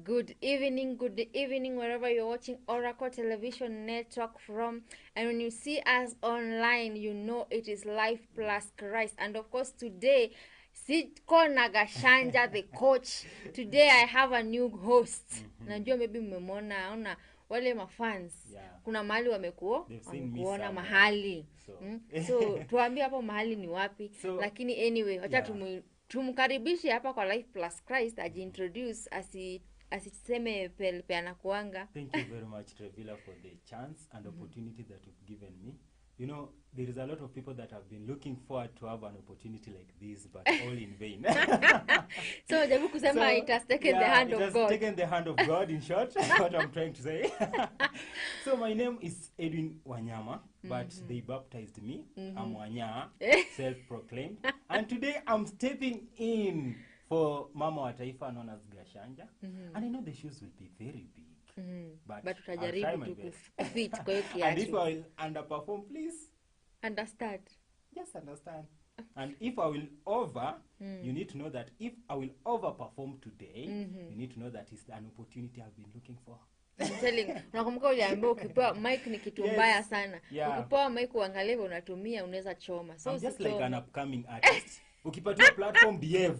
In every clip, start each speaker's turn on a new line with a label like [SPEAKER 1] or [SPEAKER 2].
[SPEAKER 1] Good evening, wherever you're watching Oracle Television Network from. And when you see us online, you know it is Life+Christ. And of course, today, Sitko Nagashanja, the coach. Today, I have a new host. Najua maybe mmemwona, ona wale mafans. Kuna mahali wamekuona mahali. So tuambie hapo mahali ni wapi. Lakini anyway, wacha tumkaribishe hapa kwa Life+Christ ajiintroduce asiseme peana kuanga.
[SPEAKER 2] Thank you very much, Trevilla, for the chance and opportunity that you've given me. You know, there is a lot of people that have been looking forward to have an opportunity like this, but all in vain.
[SPEAKER 1] So, jabu kusema it has taken the hand of God.
[SPEAKER 2] It has taken the hand of God, in short, what I'm trying to say. So, my name is Edwin Wanyama, but they baptized me. I'm Wanya, self-proclaimed. And today, I'm stepping in for Mama wa Taifa, known as Gashanja. And I know the shoes will be very big. But I'll try my best. And if I will underperform, please
[SPEAKER 1] understand.
[SPEAKER 2] Just understand. And if I will you need to know that if I will overperform today, you need to know that it's an opportunity I've been looking for.
[SPEAKER 1] I'm telling, unakumbuka uliambiwa ukipewa mic ni kitu mbaya sana. Ukipewa mic uangalie unatumia unaweza choma.
[SPEAKER 2] So I'm just like an upcoming artist. Ukipatiwa platform, behave.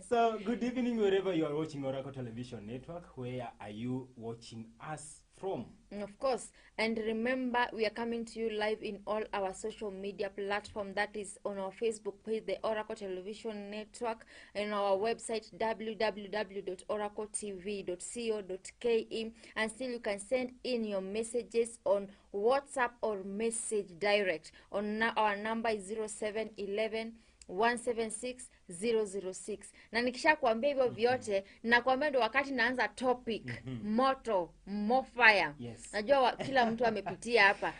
[SPEAKER 2] So, good evening wherever you are watching Oracle Television Network. Where are you watching us from?
[SPEAKER 1] Of course. And remember, we are coming to you live in all our social media platform. That is on our Facebook page, the Oracle Television Network, and our website, www.oracletv.co.ke. And still, you can send in your messages on WhatsApp or message direct. Our number is 0711 176-006. Na nikisha kuambia hivyo vyote, nakuambia ndo wakati naanza topic, moto, fire. Najua kila mtu amepitia hapa.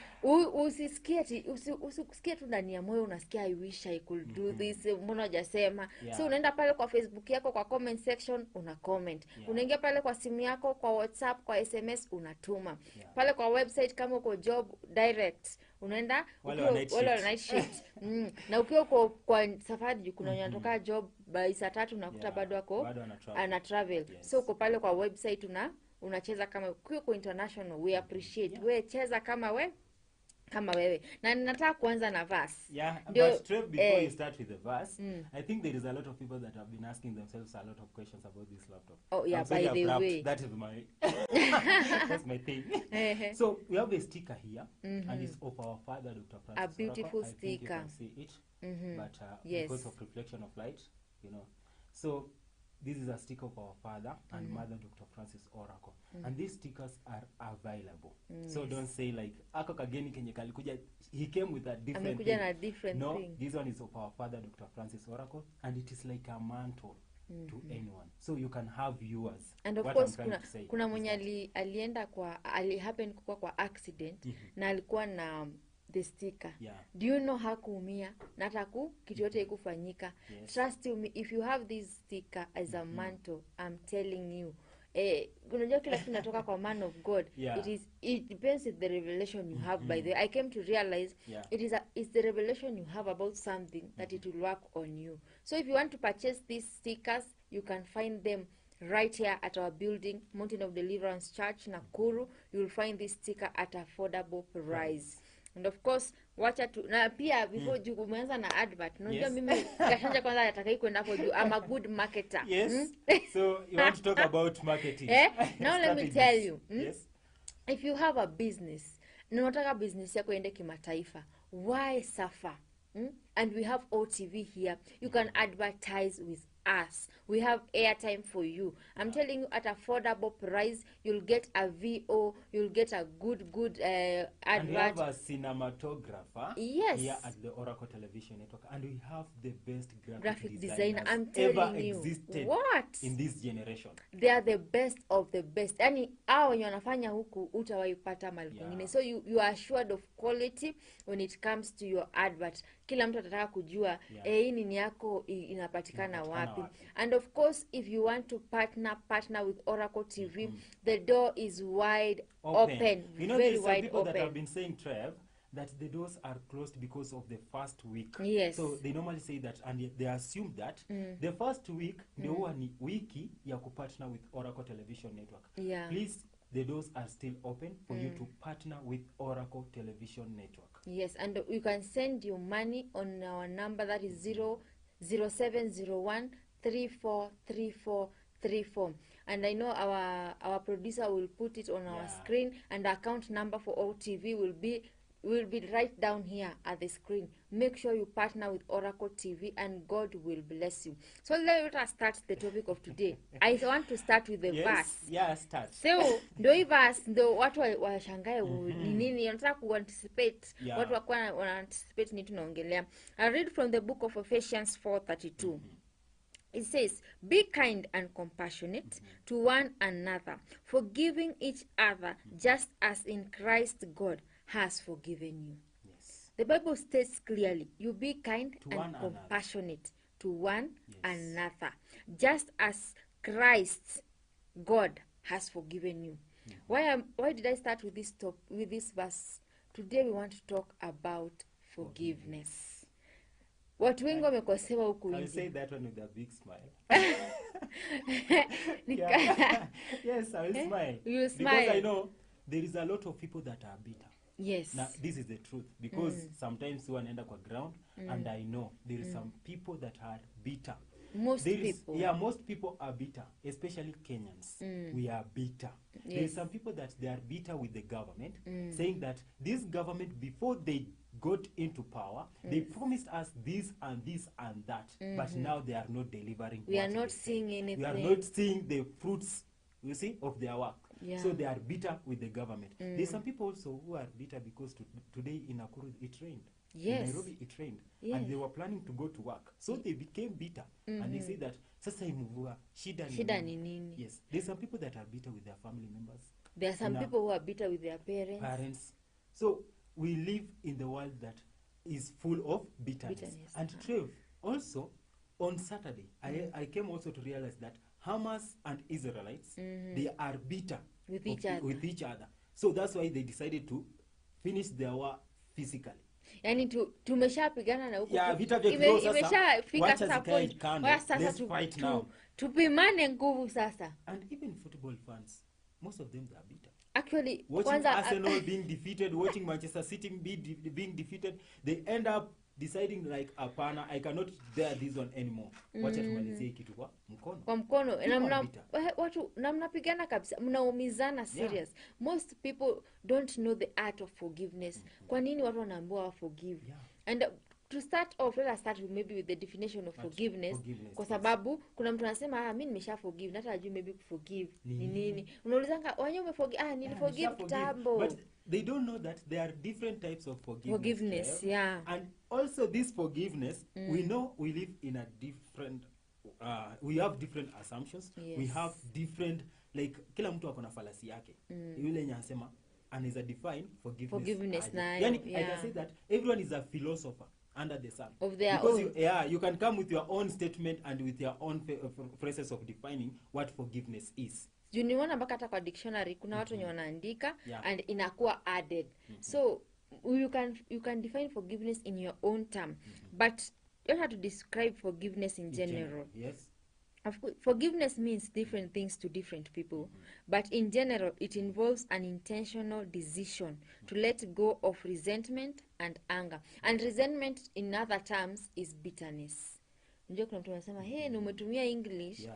[SPEAKER 1] Usisikie tu ndani ya moyo unasikia I wish I could do this, mbona hujasema. So unaenda pale kwa Facebook yako, kwa comment section una comment. Unaingia pale kwa simu yako, kwa WhatsApp, kwa SMS unatuma. Pale kwa website kama uko job direct, unaenda wale night shift. Na ukiwa kwa safari kuna unatoka job by saa 3 unakuta bado wako ana travel. So uko pale kwa website unacheza kama uko international, we appreciate. We cheza kama wewe. Na ninataka kuanza na verse.
[SPEAKER 2] But Trev, before you start with the verse, I think there is a lot of people that have been asking themselves a lot of questions about this laptop.
[SPEAKER 1] Oh yeah, by the way.
[SPEAKER 2] That is that's my thing. So we have a sticker here, and it's of our father, Dr. Francis.
[SPEAKER 1] A beautiful
[SPEAKER 2] Oracle.
[SPEAKER 1] sticker.
[SPEAKER 2] I think you can see it, but because of reflection of light, you know. So this is a sticker of our father and mother, Dr. Francis Oracle. And these stickers are available. So don't say like, ako kageni kenye kalikuja, he came with a different thing.
[SPEAKER 1] Na different
[SPEAKER 2] no,
[SPEAKER 1] thing.
[SPEAKER 2] This one is of our father, Dr. Francis Oracle. And it is like a mantle to anyone. So you can have yours.
[SPEAKER 1] And of course, kuna mwenye alienda happen kwa accident, na alikuwa na the sticker. Do you know hakuumia? Nataku kitu yote ikufanyika. Trust me, if you have this sticker as a mantle, I'm telling you, unajua kila kitu natoka kwa man of God. It depends on the revelation you have. By the way, I came to realize it's the revelation you have about something that it will work on you. So if you want to purchase these stickers, you can find them right here at our building, Mountain of Deliverance Church, Nakuru. You will find this sticker at affordable price. And of course, na pia before umeanza na advert, unajua mimi Gashanja kwanza nataka kwenda hapo juu. I'm a good marketer.
[SPEAKER 2] So you want to talk about marketing.
[SPEAKER 1] Now let me tell you. If you have a business, na unataka business yako iende kimataifa, why suffer? And we have OTV here. You can advertise with us. We have airtime for you. I'm telling you, at affordable price, you'll get a VO, you'll get a good advert.
[SPEAKER 2] And we have a cinematographer
[SPEAKER 1] here
[SPEAKER 2] at the Oracle Television Network, and we have the best graphic
[SPEAKER 1] designer I'm telling
[SPEAKER 2] ever
[SPEAKER 1] you.
[SPEAKER 2] Existed in this generation.
[SPEAKER 1] They are the best of the best. Yani hao wenye wanafanya huku utawaipata mahali kwingine. So you are assured of quality when it comes to your advert. Kila mtu atataka kujua hii nini yako inapatikana wapi. And of course, if you want to partner with Oracle TV, the door is wide open.
[SPEAKER 2] You know,
[SPEAKER 1] very
[SPEAKER 2] there's some people that have been saying, Trev, that the doors are closed because of the first week.
[SPEAKER 1] Yes.
[SPEAKER 2] So they normally say that, and they assume that the first week ndio huwa ni wiki ya kupartner with Oracle Television Network.
[SPEAKER 1] Yeah.
[SPEAKER 2] Please, the doors are still open for you to partner with Oracle Television Network.
[SPEAKER 1] Yes, and you can send your money on our number that is 0701343434. And I know our producer will put it on our screen, and the account number for OTV will be right down here at the screen. Make sure you partner with Oracle TV, and God will bless you. So let us start the topic of today. I want to start with the verse.
[SPEAKER 2] Yeah, start.
[SPEAKER 1] So ndo hii verse ndo watu washangae ni nini wanataka kuanticipate, watu wana anticipate ni tunaongelea. I read from the book of Ephesians 4:32. It says, be kind and compassionate to one another, forgiving each other just as in Christ God has forgiven you.
[SPEAKER 2] Yes.
[SPEAKER 1] The Bible states clearly, you be kind
[SPEAKER 2] To
[SPEAKER 1] and
[SPEAKER 2] one
[SPEAKER 1] compassionate to one another, just as Christ God has forgiven you. Why did I start with this verse? Today we want to talk about forgiveness. Watu wengi wamekosewa huku nje.
[SPEAKER 2] I'll say that one with a big smile. Yes, I will smile.
[SPEAKER 1] You smile.
[SPEAKER 2] Because I know there is a lot of people that are bitter.
[SPEAKER 1] Yes.
[SPEAKER 2] Now, this is the truth. Because sometimes you anaenda kwa ground, and I know there is some people that are bitter.
[SPEAKER 1] Most people.
[SPEAKER 2] Most people are bitter, especially Kenyans. We are bitter.
[SPEAKER 1] Yes.
[SPEAKER 2] There is some people that they are bitter with the government, saying that this government, before they got into power, they promised us this and this and that, but now they are not delivering.
[SPEAKER 1] We are not seeing anything.
[SPEAKER 2] We are not seeing the fruits, you see, of their work.
[SPEAKER 1] Yeah.
[SPEAKER 2] So they are bitter with the government. There's some people also who are bitter because today in Nakuru it rained.
[SPEAKER 1] Yes.
[SPEAKER 2] In Nairobi it rained.
[SPEAKER 1] Yes.
[SPEAKER 2] And they were planning to go to work. So they became bitter. And they say that, sasa imuvua, shida
[SPEAKER 1] ni nini?
[SPEAKER 2] Yes. There's some people that are bitter with their family members.
[SPEAKER 1] There are some people who are bitter with their parents.
[SPEAKER 2] So we live in the world that is full of bitterness. And Trev, also on Saturday, I came also to realize that Hamas and Israelites, they are bitter
[SPEAKER 1] with each other.
[SPEAKER 2] So that's why they decided to finish their war physically.
[SPEAKER 1] Yani tumeshapigana na huko.
[SPEAKER 2] Yeah, vita vya kiroho sasa.
[SPEAKER 1] Imeshafika sasa point.
[SPEAKER 2] Let's fight now.
[SPEAKER 1] Tupimane nguvu sasa.
[SPEAKER 2] And even football fans, most of them are bitter.
[SPEAKER 1] Actually,
[SPEAKER 2] watching Arsenal being defeated, watching Manchester City being defeated, they end up deciding like, apana, I cannot bear this one anymore. Wacha tumalizie kitu kwa mkono.
[SPEAKER 1] Kwa mkono. Na mnapigana kabisa, mnaumizana serious. Most people don't know the art of forgiveness. Kwa nini watu wanaambiwa forgive? And to start off, let us start with the definition of forgiveness. Kwa sababu kuna mtu anasema mimi nimesha forgive, hata ajui maybe forgive ni nini. Unaulizanga wanyo umeforgive? Niliforgive kitambo.
[SPEAKER 2] But they don't know that there are different types of forgiveness. And also this forgiveness, we know we live in a different we have different assumptions. We have different, like kila mtu akona falasi yake. Yule nyasema anaweza define forgiveness. Yani I can say that everyone is a philosopher under the sun.
[SPEAKER 1] Of their
[SPEAKER 2] because
[SPEAKER 1] own.
[SPEAKER 2] You can come with your own statement and with your own phrases of defining what forgiveness is.
[SPEAKER 1] Niona mpaka hata kwa dictionary kuna watu wenye wanaandika and inakuwa added. So you can define forgiveness in your own term, but you don't have to describe forgiveness in general.
[SPEAKER 2] Yes.
[SPEAKER 1] Of course, forgiveness means different things to different people, but in general it involves an intentional decision to let go of resentment and anger. And resentment in other terms is bitterness. Ndio kuna mtu anasema ni umetumia English.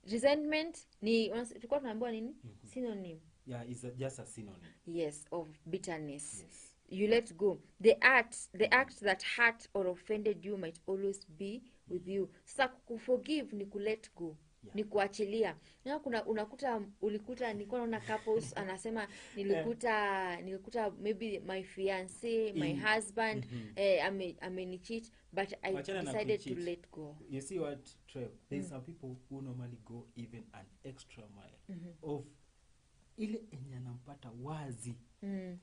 [SPEAKER 1] Resentment ni tulikuwa tunaambiwa nini? Synonym.
[SPEAKER 2] Yeah, it's just a synonym.
[SPEAKER 1] Yes, of bitterness. Yes. You let go. The act that hurt or offended you might always be with you. Sasa kuforgive ni kulet go. Ni kuachilia. Na ulikuta nilikuwa naona couples anasema nilikuta maybe my fiancé, my husband amenicheat, but I decided to let go.
[SPEAKER 2] You see what, Trev? There's some people who normally go even an extra mile of ile enye anampata wazi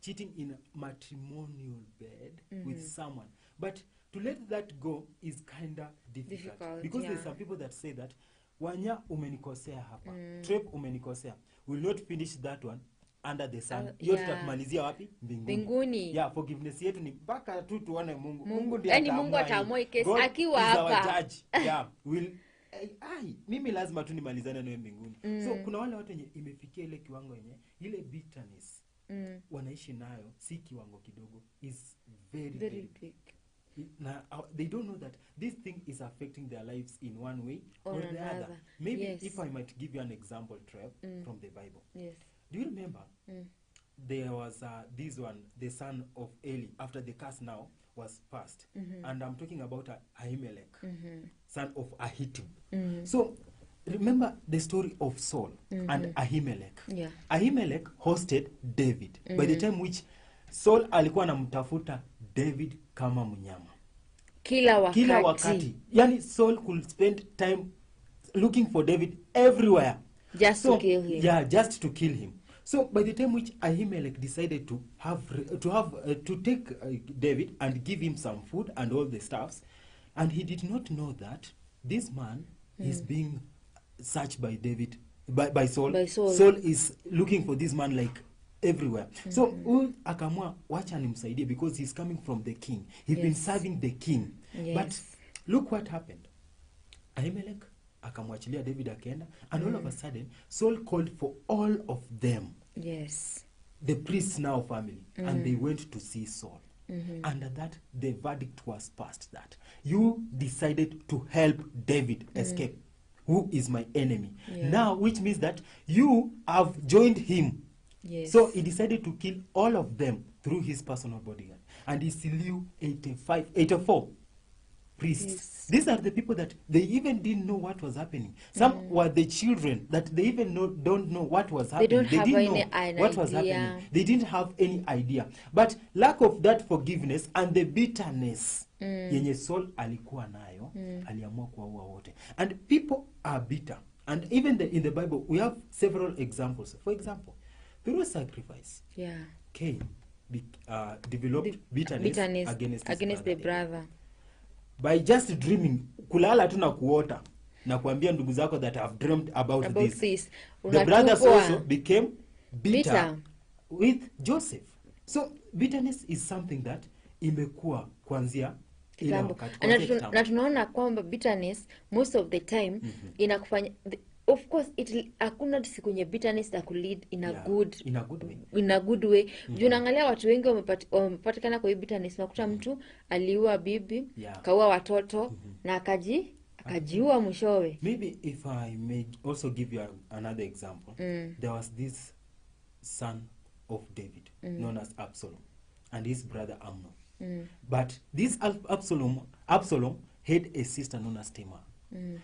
[SPEAKER 2] cheating in a matrimonial bed with someone. But to let that go is kinda difficult because there's some people that say that wanya umenikosea hapa, Trev umenikosea, will not finish that one under the sun. Yote
[SPEAKER 1] yeah.
[SPEAKER 2] tutatumalizia wapi?
[SPEAKER 1] Mbinguni.
[SPEAKER 2] Yeah, forgiveness yetu ni mpaka tu tuone Mungu.
[SPEAKER 1] Mungu ndiye ataamua. Mungu ataamua kesi akiwa hapa.
[SPEAKER 2] Yeah, mimi lazima tu nimalizane nawe mbinguni. So kuna wale watu wenye imefikia ile kiwango yenye ile bitterness wanaishi nayo si kiwango kidogo, is very big. They don't know that this thing is affecting their lives in one way or the other. Maybe if I might give you an example, Trev, from the Bible.
[SPEAKER 1] Yes.
[SPEAKER 2] Do you remember there was this one, the son of Eli, after the curse now was passed, and I'm talking about Ahimelech, son of Ahitub. So remember the story of Saul and Ahimelech.
[SPEAKER 1] Yeah.
[SPEAKER 2] Ahimelech hosted David by the time which Saul alikuwa anamtafuta David kama mnyama
[SPEAKER 1] kila wakati.
[SPEAKER 2] Yani Saul could spend time looking for David everywhere
[SPEAKER 1] just to kill him.
[SPEAKER 2] Yeah, just to kill him. So by the time which Ahimelech decided to take David and give him some food and all the stuffs, and he did not know that this man is being searched by David, by Saul. Saul is looking for this man like everywhere. So akamua wacha nimsaidie because he's coming from the king. He's been serving the king. But look what happened. Ahimelech akamwachilia David akaenda, and all of a sudden Saul called for all of them.
[SPEAKER 1] Yes.
[SPEAKER 2] The priests now family, and they went to see Saul. And that the verdict was passed that you decided to help David escape, who is my enemy. Now, which means that you have joined him.
[SPEAKER 1] Yes.
[SPEAKER 2] So he decided to kill all of them through his personal bodyguard. And he slew 84 priests. Yes. These are the people that they even didn't know what was happening. Some were the children that they even don't know what was happening. They didn't know what was happening. They didn't have any idea. But lack of that forgiveness and the bitterness yenye Saul alikuwa nayo, aliamua kuwaua wote. And people are bitter. And even in the Bible, we have several examples. For example, through sacrifice, Cain developed bitterness
[SPEAKER 1] against the brother.
[SPEAKER 2] By just dreaming, kulala tu na kuota na kuambia ndugu zako that I've dreamed about this. The brothers also became bitter with Joseph. So bitterness is something that imekuwa kuanzia ile wakati.
[SPEAKER 1] Na tunaona kwamba bitterness most of the time inakufanya, of course hakuna siku yenye bitterness that could lead in a good way. Juu naangalia watu wengi wamepatikana kwa bitterness, nakuta mtu aliua bibi, kaua watoto na akajiua mwishowe.
[SPEAKER 2] Maybe if I may also give you another example. There was this son of David known as Absalom and his brother Amnon. But this Absalom had a sister known as Tamar.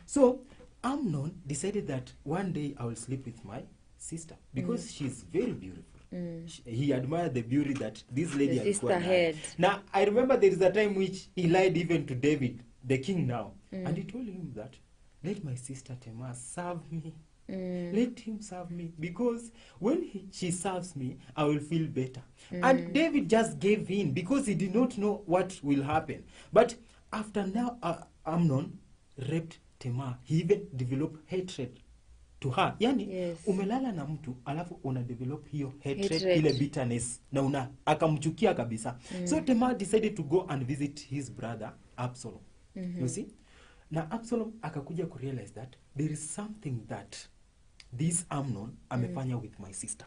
[SPEAKER 2] So Amnon decided that one day I will sleep with my sister because she's very beautiful. He admired the beauty that this lady had. Now, I remember there is a time which he lied even to David, the king now. And he told him that, let my sister Tamar serve me. Let him serve me. Because when she serves me, I will feel better. And David just gave in because he did not know what will happen. But after now, Amnon raped Tamar, he even developed hatred to her. Yani, umelala na mtu, alafu una develop hiyo hatred, ile bitterness, na akamchukia kabisa. So Tamar decided to go and visit his brother, Absalom. You see? Na Absalom akakuja kurealize that there is something that this Amnon amefanya with my sister.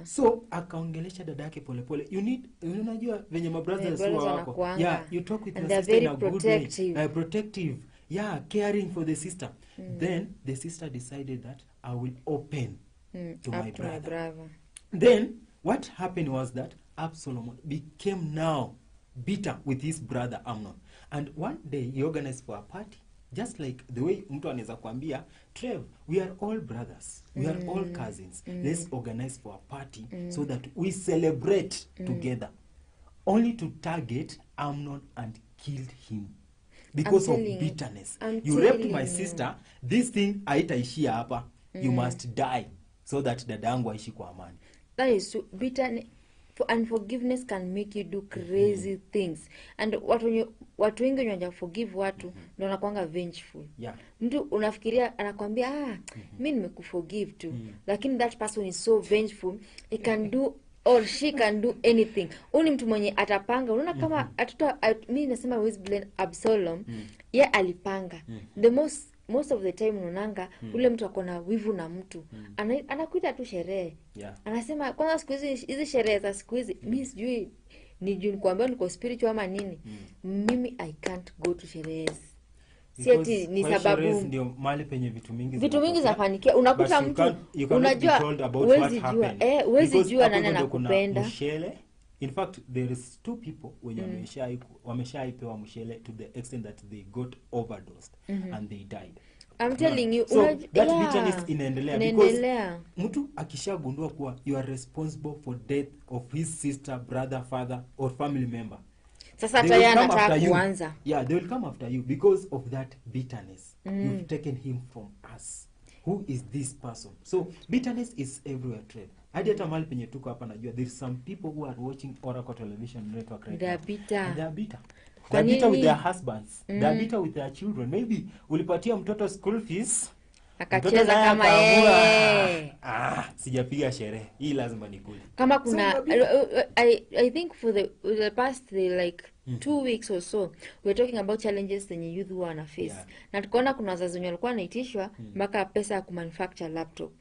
[SPEAKER 2] So akaongelesha dada yake polepole. Unajua venye mabrothers wako. You talk with your sister in a good way. Protective. Caring for the sister. Then the sister decided that I will open to my brother. Then what happened was that Absalom became now bitter with his brother Amnon. And one day he organized for a party. Just like the way mtu anaweza kuambia, Trev, we are all brothers. We are all cousins. Let's organize for a party so that we celebrate together. Only to target Amnon and kill him. Because of bitterness. You raped my sister. This thing haitaishia hapa. You must die so that dadangu aishi kwa amani.
[SPEAKER 1] That is bitterness. unforgiveness can make you do crazy things. And watu wengi wenye forgive watu ndio wanakuanga vengeful. Mtu unafikiria anakwambia mimi nimekuforgive tu, lakini that person is so vengeful, he can do or she can do anything. Uni mtu mwenye atapanga, unaona kama mimi nasema always blame Absalom. Alipanga. The most of the time unaonanga ule mtu akona wivu na mtu anakuita tu sherehe. Anasema kwanza siku hizi sherehe za siku hizi mimi sijui ni juu nikwambia niko spiritual ama nini. Mimi I can't go to sherehe. Sieti ni sababu
[SPEAKER 2] ndio mahali penye vitu mingi
[SPEAKER 1] zinafanikia. Unakuta mtu unajua huwezi jua nani anakupenda.
[SPEAKER 2] In fact, there is 2 people wenye wameshaipewa mshele to the extent that they got overdosed and they died.
[SPEAKER 1] I'm telling you,
[SPEAKER 2] so that bitterness inaendelea because mtu akishagundua kuwa you are responsible for death of his sister, brother, father or family member.
[SPEAKER 1] Sasa tayari anataka kuanza.
[SPEAKER 2] They will come after you because of that bitterness. You've taken him from us. Who is this person? So bitterness is everywhere, Trev. Hadi hata mahali penye tuko hapa najua there is some people who are watching Oracle Television Network right now.
[SPEAKER 1] They are bitter.
[SPEAKER 2] They are bitter. They are bitter with their husbands. They are bitter with their children. Maybe ulipatia mtoto school fees,
[SPEAKER 1] akacheza kama yeye.
[SPEAKER 2] Sijapiga sherehe. Hii lazima nikule.
[SPEAKER 1] Kama kuna I think for the past like 2 weeks or so we're talking about challenges zenye youth wana face. Na tukaona kuna wazazi wenye walikuwa wanaitishwa mpaka pesa ya kumanufacture laptop.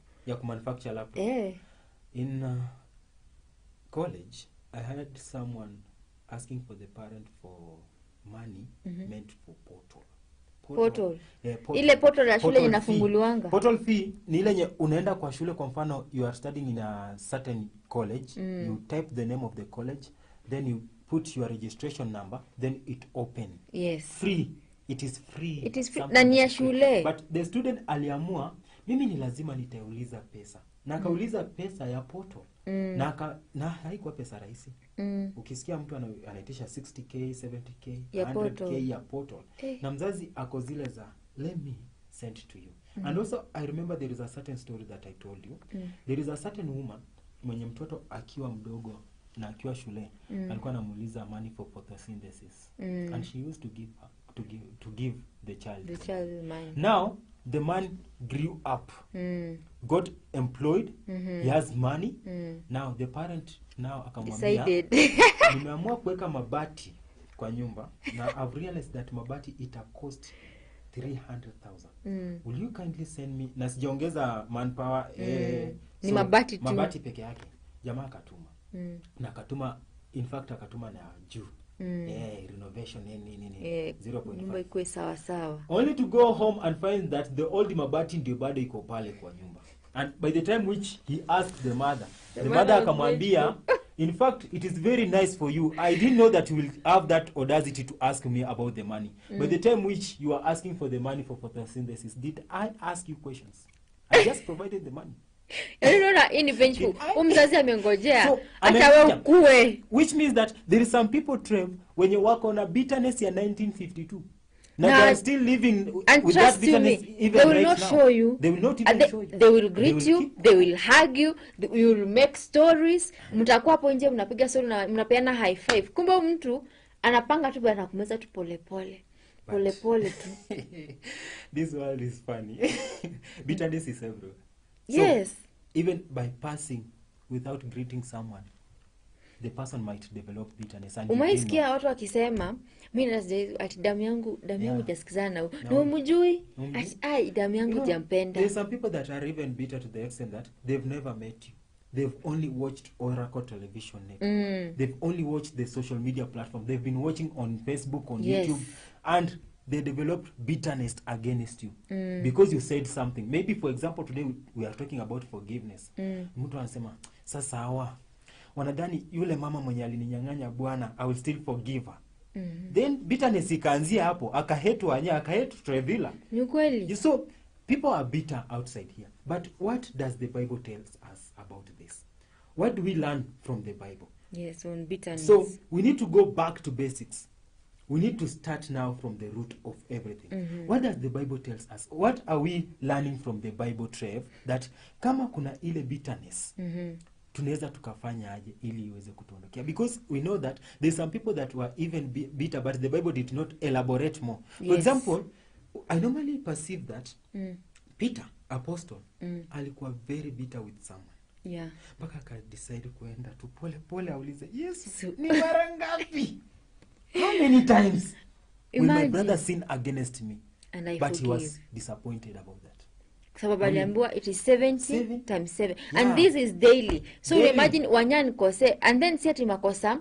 [SPEAKER 1] In college, I had someone asking for the parent for money meant for portal. Portal. Ile portal ya shule inafunguliwanga.
[SPEAKER 2] Portal fee ni ile nye unaenda kwa shule, kwa mfano you are studying in a certain college, you type the name of the college, then you put your registration number, then it open.
[SPEAKER 1] Yes.
[SPEAKER 2] Free. It is free.
[SPEAKER 1] It is free. Na ni ya shule.
[SPEAKER 2] But the student aliamua mimi ni lazima nitauliza pesa. Na akauliza pesa ya portal. Na haikuwa pesa rahisi. Ukisikia mtu anaitisha 60k, 70k, 100k ya portal. Na mzazi ako zile za let me send to you. And also I remember there is a certain story that I told you. There is a certain woman mwenye mtoto akiwa mdogo na akiwa shule alikuwa anamuuliza money for photosynthesis. And she used to give the child
[SPEAKER 1] money.
[SPEAKER 2] Now the man grew up, got employed, he has money. Now the parent akamwambia nimeamua kuweka mabati kwa nyumba na I've realized that mabati ita cost 300,000. Will you kindly send me, na sijaongeza manpower
[SPEAKER 1] ni mabati tu,
[SPEAKER 2] mabati peke yake. Jamaa akatuma na akatuma, in fact akatuma na juu renovation nini 0.5
[SPEAKER 1] nyumba iko sawa sawa,
[SPEAKER 2] only to go home and find that the old mabati ndio bado iko pale kwa nyumba. And by the time which he asked the mother akamwambia in fact it is very nice for you, I didn't know that you will have that audacity to ask me about the money. By the time which you are asking for the money for photosynthesis, did I ask you questions? I just provided the money.
[SPEAKER 1] Ini vengeful. Mzazi amengojea hata wewe ukue,
[SPEAKER 2] which means that there is some people, Trev, when you work on a bitterness ya 1952 now they are still living with that bitterness even
[SPEAKER 1] they will
[SPEAKER 2] right
[SPEAKER 1] not
[SPEAKER 2] now.
[SPEAKER 1] show you.
[SPEAKER 2] They will not even show you.
[SPEAKER 1] They will greet you, they will hug you, you will make stories. Mtakuwa hapo nje mnapiga story na mnapeana high five. Kumbe mtu anapanga tu bana kumeza tu pole tu.
[SPEAKER 2] This world is funny. Bitterness is everywhere.
[SPEAKER 1] Yes.
[SPEAKER 2] So, even by passing without greeting someone, the person might develop bitterness. And
[SPEAKER 1] umaisikia watu wakisema mimi ati damu yangu jasikizana na umjui ati damu yangu jampenda.
[SPEAKER 2] There are some people that are even bitter to the extent that they've never met you. They've only watched Oracle Television Network. They've only watched the social media platform. They've been watching on Facebook, on YouTube, and they developed bitterness against you because you said something. Maybe, for example, today we are talking about forgiveness. Mtu anasema sasa hawa wanadhani yule mama mwenye alininyang'anya bwana, I will still forgive her. Then bitterness ikaanzia hapo, akahate Trevilla.
[SPEAKER 1] Ni kweli.
[SPEAKER 2] So people are bitter outside here. But what does the Bible tell us about this? What do we learn from the Bible?
[SPEAKER 1] Yes, on bitterness.
[SPEAKER 2] So we need to go back to basics. We need to start now from the root of everything. What does the Bible tell us? What are we learning from the Bible, Trev? That kama kuna ile bitterness, tunaweza tukafanya aje ili iweze kutuondokea, because we know that there's some people that were even bitter, but the Bible did not elaborate more. For example, I normally perceive that Peter apostle alikuwa very bitter with someone, mpaka akadecide kuenda tu pole pole aulize Yesu, ni mara ngapi, how many times will my brother sin against me,
[SPEAKER 1] and I
[SPEAKER 2] but
[SPEAKER 1] forgive.
[SPEAKER 2] he was disappointed about that.
[SPEAKER 1] Sababu aliambiwa it is 70 times 7 and this is daily, so daily. Imagine wanyani kose and then si ati makosa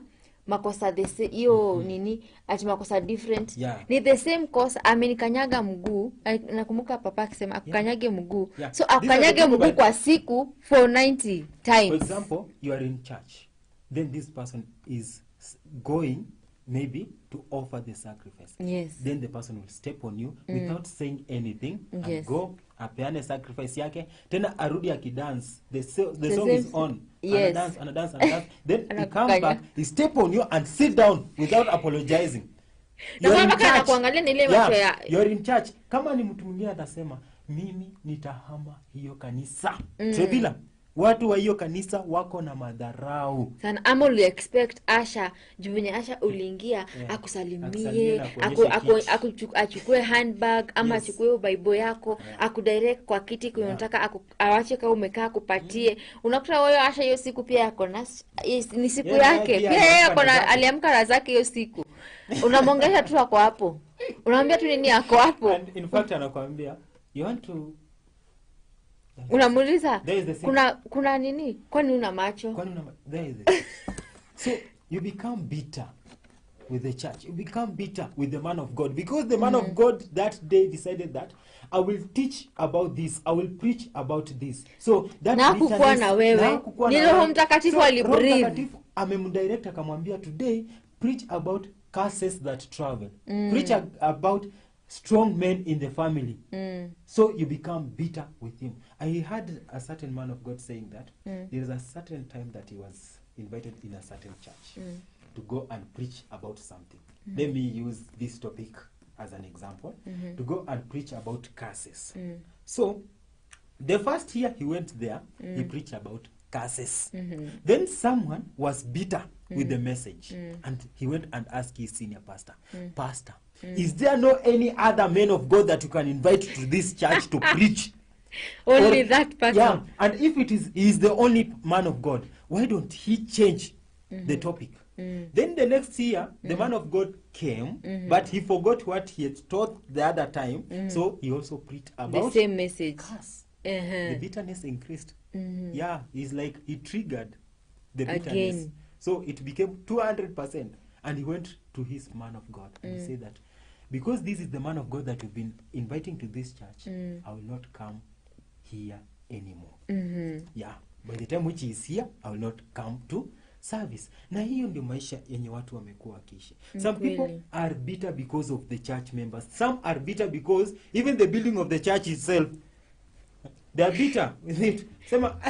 [SPEAKER 1] hiyo nini ati makosa different, ni the same kosa. Amenikanyaga mguu, nakumbuka papa akisema akanyage mguu, so akanyage mguu kwa siku for 90 times.
[SPEAKER 2] For example, you are in church, then this person is going maybe to offer the sacrifice. Then the person will step on you without saying anything and go apeane sacrifice yake, tena arudi akidance, the song is on, and dance then he come back, he step on you and sit down without apologizing. You're in church. Kama ni mtu mwingine atasema mimi nitahama hiyo kanisa, Trevilla, watu wa hiyo kanisa wako na madharau
[SPEAKER 1] sana. Ama you expect Asha, juvenye Asha uliingia akusalimie, achukue handbag ama achukue Bible yako, akudirect kwa kiti kunataka awache kama umekaa kupatie. Unakuta wewe Asha hiyo siku pia yako na ni siku yake. Pia yeye yako na aliamka na zake hiyo siku. Unamwongelea tu hapo hapo. Unamwambia tu nini yako hapo.
[SPEAKER 2] And in fact anakuambia you want to,
[SPEAKER 1] unamuuliza kuna nini, kwani una macho,
[SPEAKER 2] there is it. So you become bitter with the church, you become bitter with the man of God, because the man of God that day decided that I will teach about this, I will preach about this. So that
[SPEAKER 1] nakukuwa na wewe ni Roho Mtakatifu alibreathe,
[SPEAKER 2] amemdirect akamwambia today preach about curses that travel, preach about strong men in the family. So you become bitter with him. I heard a certain man of God saying that there is a certain time that he was invited in a certain church to go and preach about something. Let me use this topic as an example, to go and preach about curses. So the first year he went there, he preached about curses. Then someone was bitter with the message, and he went and asked his senior pastor, Pastor, is there no any other man of God that you can invite to this church to preach?
[SPEAKER 1] Only that person.
[SPEAKER 2] Yeah, and if he is the only man of God, why don't he change the topic? Then the next year, the man of God came, but he forgot what he had taught the other time, so he also preached about
[SPEAKER 1] the same message.
[SPEAKER 2] Curse. The bitterness increased. Yeah, it's like he triggered the bitterness.
[SPEAKER 1] Again.
[SPEAKER 2] So it became 200%. And he went to his man of God and he said that, because this is the man of God that you've been inviting to this church, I will not come here anymore. Yeah, by the time which he is here, I will not come to service. Na hiyo ndio maisha yenye watu wamekuwa wakiishi. Some people are bitter because of the church members. Some are bitter because even the building of the church itself, they are bitter with it. Sema,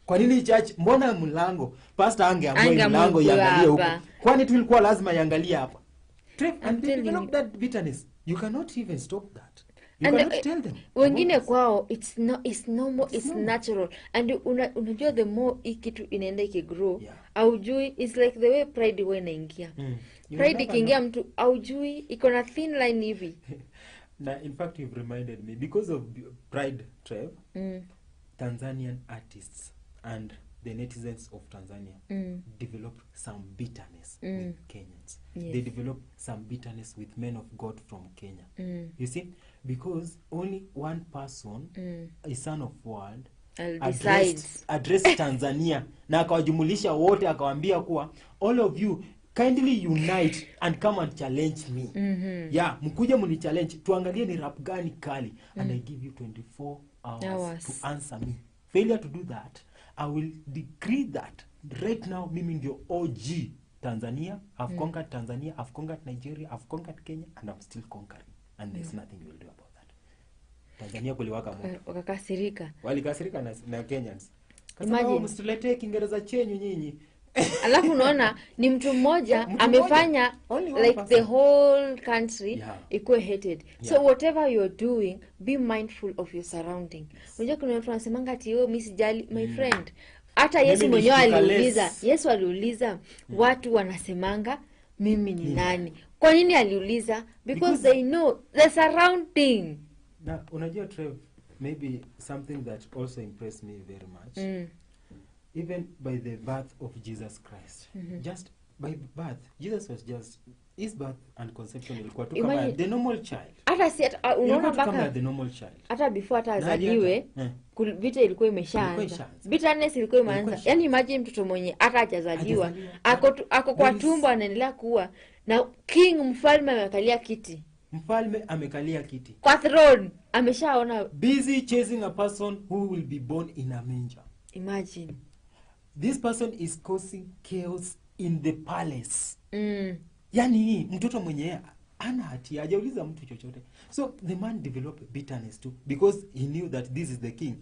[SPEAKER 2] kwa nini church, mbona mlango pastor angeamua mlango iangalie huko, kwani tulikuwa lazima iangalie hapa? And they develop that bitterness. You cannot even stop that. You cannot tell them.
[SPEAKER 1] Wengine kwao it's normal, it's natural. And unajua the more ikitu inaenda ikigrow, aujui, it's like the way pride huwa inaingia. Pride ikiingia mtu aujui iko na thin line hivi.
[SPEAKER 2] Na in fact you've reminded me, because of pride, Trev, Tanzanian artists and the netizens of Tanzania developed some bitterness with Kenyans. They developed some bitterness with men of God from Kenya. You see, because only one person, a son of world, addressed Tanzania na akawajumulisha wote, akawaambia kuwa all of you kindly unite and come and challenge me. Yeah, mkuje muni challenge, tuangalie ni rap gani kali, and I give you 24 hours to answer me. Failure to do that, I will decree that right now mimi ndio OG Tanzania. I've conquered Tanzania, I've conquered Nigeria, I've conquered Kenya, and I'm still conquering. And there's nothing you will do about that. Tanzania kuliwaka moto.
[SPEAKER 1] Wakakasirika.
[SPEAKER 2] Walikasirika na Kenyans. Kasema msitulete Kiingereza chenyu nyinyi.
[SPEAKER 1] Alafu unaona ni mtu mmoja amefanya like the whole country ikuwe hated. So whatever you're doing, be mindful of your surrounding. Unajua kuna watu wanasemanga ati mimi sijali, my friend, hata Yesu mwenyewe aliuliza,
[SPEAKER 2] Yesu
[SPEAKER 1] aliuliza watu wanasemanga mimi ni nani? Kwa nini aliuliza? Because they know the surrounding.
[SPEAKER 2] Na unajua Trev, maybe something that also impressed me very much. Even by the birth of Jesus Christ. Just by birth, Jesus was just, his birth and conception ilikuwa tu kama the normal child.
[SPEAKER 1] Hata si unaona
[SPEAKER 2] kama the normal child.
[SPEAKER 1] Hata before hata azaliwe, vita ilikuwa imeshaanza. Bitterness ilikuwa imeanza. Yaani imagine mtoto mwenye hata hajazaliwa, ako kwa tumbo anaendelea kuwa na king, mfalme amekalia kiti.
[SPEAKER 2] Mfalme amekalia kiti.
[SPEAKER 1] Kwa throne ameshaona,
[SPEAKER 2] busy chasing a person who will be born in a manger.
[SPEAKER 1] Imagine.
[SPEAKER 2] This person is causing chaos in the palace. Yani mtoto mwenye ana hatia, hajauliza mtu chochote. So the man developed bitterness too, because he knew that this is the king,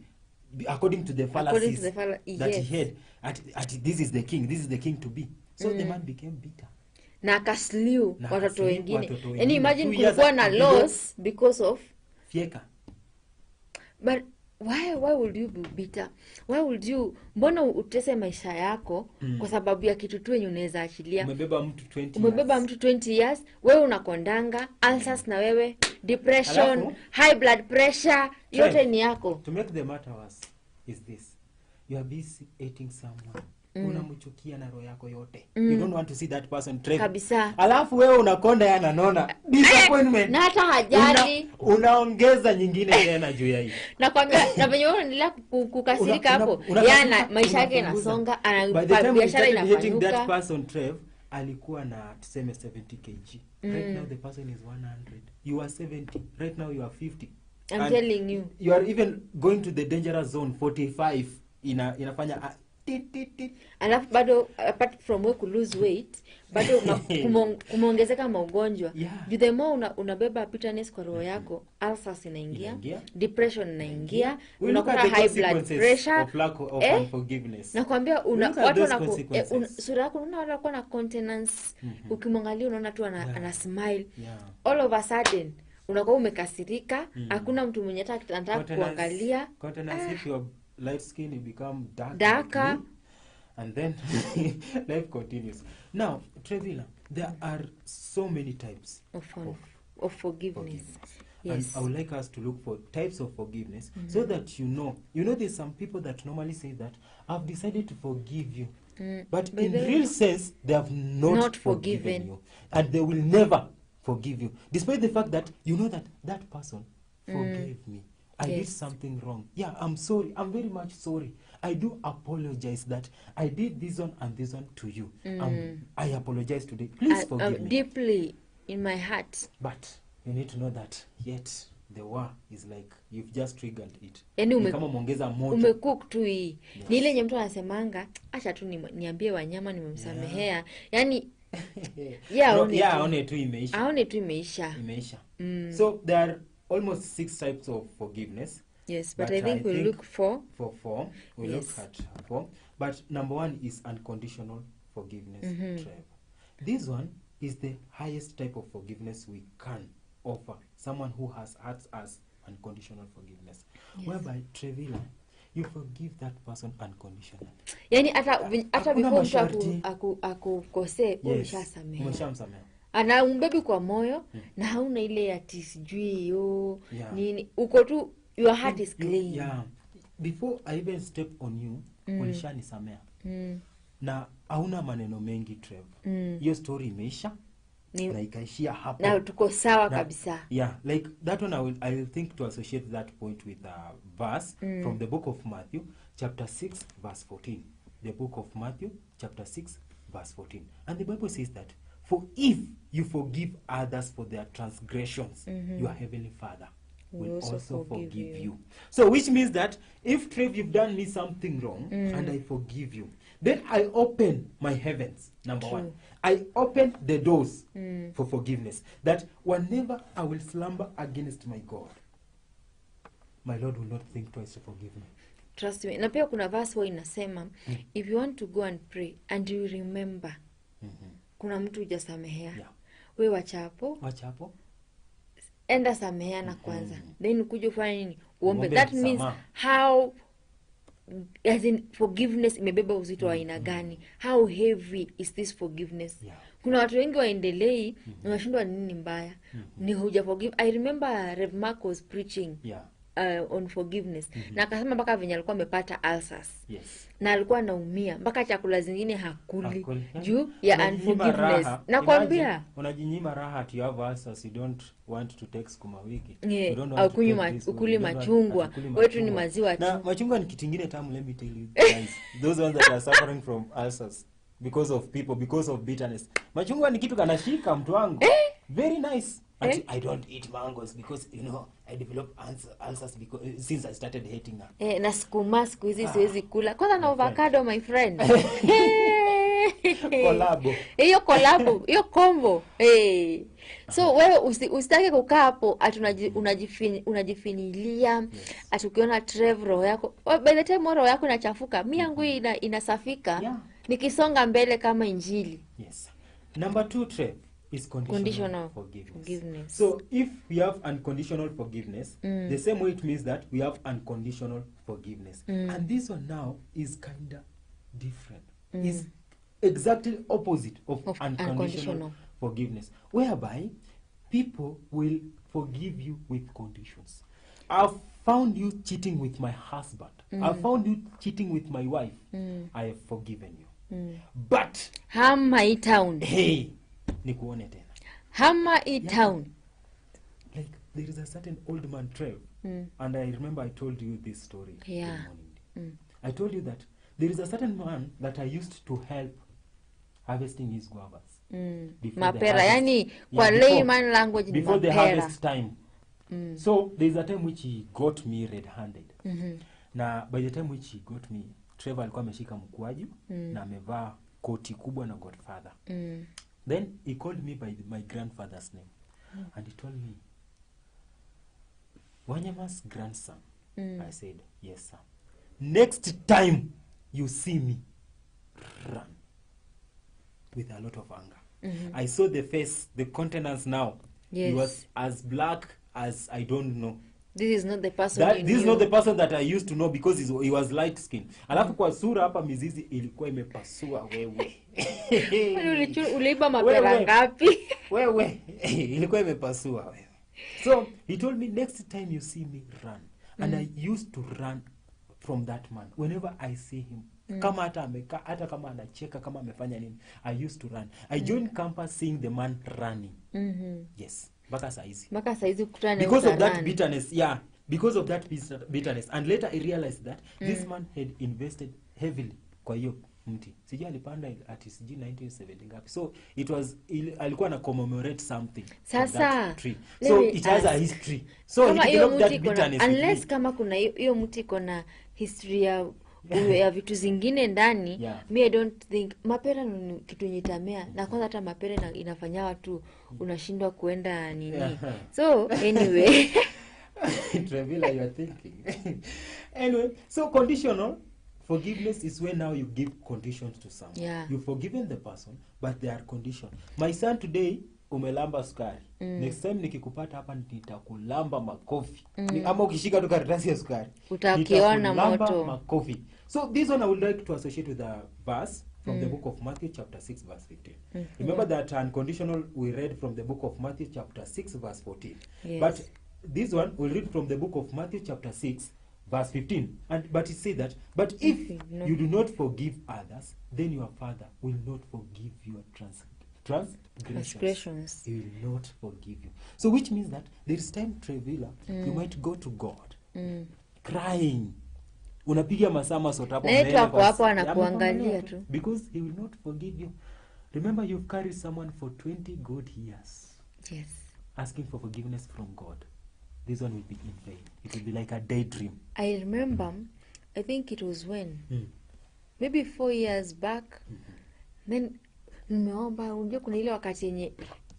[SPEAKER 2] according to the fallacies that he had. At this is the king to be. So the man became bitter.
[SPEAKER 1] Na akasliu watoto wengine. And imagine kulikuwa na loss because of
[SPEAKER 2] fieka.
[SPEAKER 1] But why would you be bitter? Why would you, mbona utese maisha yako kwa sababu ya kitu tu yenye unaweza achilia?
[SPEAKER 2] Umebeba mtu 20
[SPEAKER 1] years, wewe unakondanga, ulcers na wewe, depression, high blood pressure, yote ni yako.
[SPEAKER 2] To make the matter worse is this. You are busy hating someone. Unamchukia na roho yako yote. You don't want to see that person trend.
[SPEAKER 1] Kabisa.
[SPEAKER 2] Alafu wewe unakonda yana nona. Disappointment.
[SPEAKER 1] Na hata hajali.
[SPEAKER 2] Unaongeza nyingine tena juu ya hii.
[SPEAKER 1] Na kwambia na venye unaendelea kukasirika hapo. Yana maisha yake yanasonga, ana biashara inapanuka.
[SPEAKER 2] That person Trev alikuwa na tuseme 70 kg. Right now the person is 100. You are 70. Right now you are 50.
[SPEAKER 1] I'm telling you.
[SPEAKER 2] You are even going to the dangerous zone 45. Inafanya
[SPEAKER 1] alafu bado apart from we lose weight, bado kumeongezeka magonjwa. The more unabeba bitterness kwa roho yako, ulcers inaingia, depression inaingia, unakuwa high blood pressure,
[SPEAKER 2] of lack of unforgiveness.
[SPEAKER 1] Nakwambia watu sura yako unaona kwa na countenance, ukimwangalia unaona tu ana smile. All of a sudden unakuwa umekasirika, hakuna mtu mwenye anataka kuangalia.
[SPEAKER 2] Countenance, if your light skin, you become
[SPEAKER 1] darker,
[SPEAKER 2] and then life continues. Now, Trevilla, there are so many types
[SPEAKER 1] of forgiveness. Yes.
[SPEAKER 2] And I would like us to look for types of forgiveness so that you know there's some people that normally say that I've decided to forgive you. But in real sense, they have not forgiven you. And they will never forgive you. Despite the fact that you know that person forgave me. I did something wrong. Yeah, I'm sorry. I'm very much sorry. I do apologize that I did this one and this one to you. I apologize today. Please forgive me.
[SPEAKER 1] Deeply in my heart.
[SPEAKER 2] But you need to know that yet the war is like you've just triggered it.
[SPEAKER 1] Yani
[SPEAKER 2] kama muongeza moto.
[SPEAKER 1] Umecook tu hii. Ni ile nyemto anasemanga, acha tu niambie wanyama nimemsamehea. Yani
[SPEAKER 2] aone tu imeisha.
[SPEAKER 1] Aone tu imeisha.
[SPEAKER 2] So there are almost 6 types of forgiveness.
[SPEAKER 1] Yes, but I think we'll look for
[SPEAKER 2] 4. We'll look at 4. But number 1 is unconditional forgiveness. This one is the highest type of forgiveness we can offer. Someone who has hurt us, unconditional forgiveness. Whereby, Trevilla, you forgive that person unconditionally.
[SPEAKER 1] Yani hata before mtu akukosee, umeshasamehe. Ana umbebi kwa moyo na hauna ile ya sijui nini. Uko tu, your heart is clean.
[SPEAKER 2] Before I even step on you, ulishanisamea. Na hauna maneno mengi, Trev. Hiyo story imeisha. Na ikaishia hapo.
[SPEAKER 1] Na tuko sawa kabisa.
[SPEAKER 2] Like that one I will think to associate that point with a verse from the book of Matthew, chapter 6, verse 14. The book of Matthew, chapter 6, verse 14. And the Bible says that, for if you forgive others for their transgressions, your heavenly Father will also forgive you. So which means that if, Trev, you've done me something wrong and I forgive you, then I open my heavens, number 1. I open the doors for forgiveness. That whenever I will slumber against my God, my Lord will not think twice to forgive me.
[SPEAKER 1] Trust me. Na pia kuna verse where inasema, if you want to go and pray and you remember, kuna mtu hujasamehea, we wachapo, enda sameheana kwanza, then ukuje ufanye nini? Uombe. That means how as in forgiveness imebeba uzito wa aina gani? How heavy is this forgiveness? Kuna watu wengi waendelei wanashindwa nini mbaya, ni huja forgive. I remember Rev Mark was preaching on forgiveness, na akasema mpaka venye alikuwa amepata ulcers, na alikuwa anaumia mpaka chakula zingine hakuli juu ya unforgiveness. Nakwambia
[SPEAKER 2] unajinyima raha ati you have ulcers, you don't want to take sukuma wiki,
[SPEAKER 1] you don't want to ukuli machungwa, wetu ni maziwa tu.
[SPEAKER 2] Na machungwa ni kitu kingine tamu. Let me tell you guys, those ones that are suffering from ulcers because of people, because of bitterness, machungwa ni kitu kanashika mtu wangu. Very nice. I don't eat mangoes because I developed ulcers because since I started hating her.
[SPEAKER 1] Na sukuma siku hizi siwezi kula. Kwanza na avocado my friend.
[SPEAKER 2] Kolabo.
[SPEAKER 1] Hiyo combo. So wewe usitake kukaa hapo unajifinilia atukiona Trevor roho yako. By the time roho yako inachafuka, mimi yangu inasafika. Nikisonga mbele kama injili.
[SPEAKER 2] Yes. Number 2, Trev, is conditional forgiveness. So if we have unconditional forgiveness, the same way it means that we have unconditional forgiveness. And this one now is kind of different. Is exactly opposite of unconditional forgiveness, whereby people will forgive you with conditions. I've found you cheating with my husband. I've found you cheating with my wife. I have forgiven you. But
[SPEAKER 1] Hammer it town.
[SPEAKER 2] Hey, nikuone tena.
[SPEAKER 1] Hammer it town.
[SPEAKER 2] Like there is a certain old man, Trev, and I remember I told you this story. I told you that there is a certain man that I used to help harvesting his guavas.
[SPEAKER 1] Mapera, yani kwa layman language ni
[SPEAKER 2] before
[SPEAKER 1] mapera.
[SPEAKER 2] The harvest time. So there is a time which he got me red-handed. Na by the time which he got me, Trevor alikuwa ameshika mkwaju na amevaa koti kubwa na Godfather. Then he called me by my grandfather's name. And he told me, Wanyama's grandson. I said, yes, sir. Next time you see me, run. With a lot of anger. I saw the face, the countenance now.
[SPEAKER 1] Yes.
[SPEAKER 2] He was as black as I don't know.
[SPEAKER 1] This is not the person
[SPEAKER 2] This is not the person that I used to know because he was light skinned. Alafu kwa sura hapa mizizi ilikuwa imepasua wewe.
[SPEAKER 1] Uliiba mapera ngapi?
[SPEAKER 2] Wewe ilikuwa imepasua wewe. So he told me, next time you see me, run. And I used to run from that man whenever I see him. Kama hata ameka, hata kama anacheka, kama amefanya nini, I used to run. I joined campus seeing the man running. Yes. Mpaka saizi kutana because of that bitterness. Because of that bitterness. And later I realized that this man had invested heavily kwa hiyo mti. Sijui alipanda at 1970 ngapi. So it was alikuwa na commemorate something.
[SPEAKER 1] Sasa
[SPEAKER 2] tree. So it has a history. So he developed that bitterness.
[SPEAKER 1] Unless kama kuna hiyo mti iko na history ya vitu zingine ndani, me I don't think mapera ni kitu nyitamea, na kwanza hata mapera inafanya watu unashindwa kuenda nini. So anyway,
[SPEAKER 2] Trevilla, you are thinking. Anyway, so conditional forgiveness is when now you give conditions to someone. You've forgiven the person, but they are conditional. My son today, umelamba sukari. Next time nikikupata hapa nitakulamba makofi. Ama ukishika tu karatasi ya sukari,
[SPEAKER 1] utakiona moto.
[SPEAKER 2] Makofi. So this one I would like to associate with a verse from the book of Matthew chapter 6 verse 15. Remember that unconditional we read from the book of Matthew chapter 6 verse 14.
[SPEAKER 1] Yes.
[SPEAKER 2] But this one we'll read from the book of Matthew chapter 6 verse 15. But it says that, but if you do not forgive others, then your Father will not forgive your transgressions. He will not forgive you. So which means that there is time, Trevilla, you might go to God crying. Unapiga masama sotapo
[SPEAKER 1] mbele hapo anakuangalia tu,
[SPEAKER 2] because he will not forgive you. Remember, you've carried someone for 20 good years.
[SPEAKER 1] Yes.
[SPEAKER 2] Asking for forgiveness from God. This one will be in vain. It will be like a daydream.
[SPEAKER 1] I remember, I think it was when maybe 4 years back, then nimeomba, unajua kuna ile wakati yenye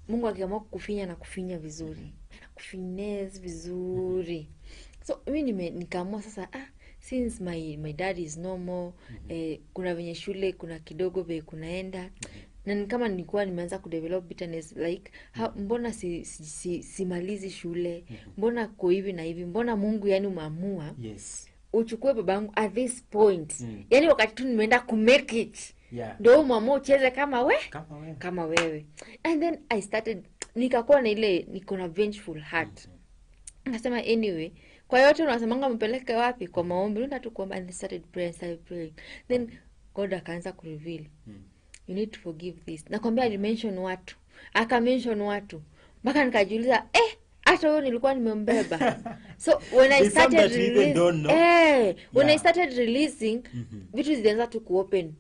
[SPEAKER 1] Mungu akiamua kukufinya na kufinya vizuri, kufinesse vizuri. So mimi nikaamua sasa, since my dad is normal, kuna venye shule kuna kidogo be kunaenda, na kama nilikuwa nimeanza kudevelop bitterness like mbona simalizi shule, mbona kwa hivi na hivi, mbona Mungu yani umeamua uchukue babangu at this point. Yani wakati tu nimeenda ku make it. Ndio mama ucheze kama wewe. And then I started, nikakuwa na ile niko na vengeful heart. Nasema anyway, kwa yote unasemanga mpeleke wapi? Kwa maombi. Nenda tu kuomba. And I started praying. Then God akaanza ku reveal. You need to forgive this. Nakwambia alimention watu. Aka-mention watu. Mpaka nikajiuliza, hata huyo nilikuwa nimembeba. So when I started I started releasing, vitu zilianza tu ku-open.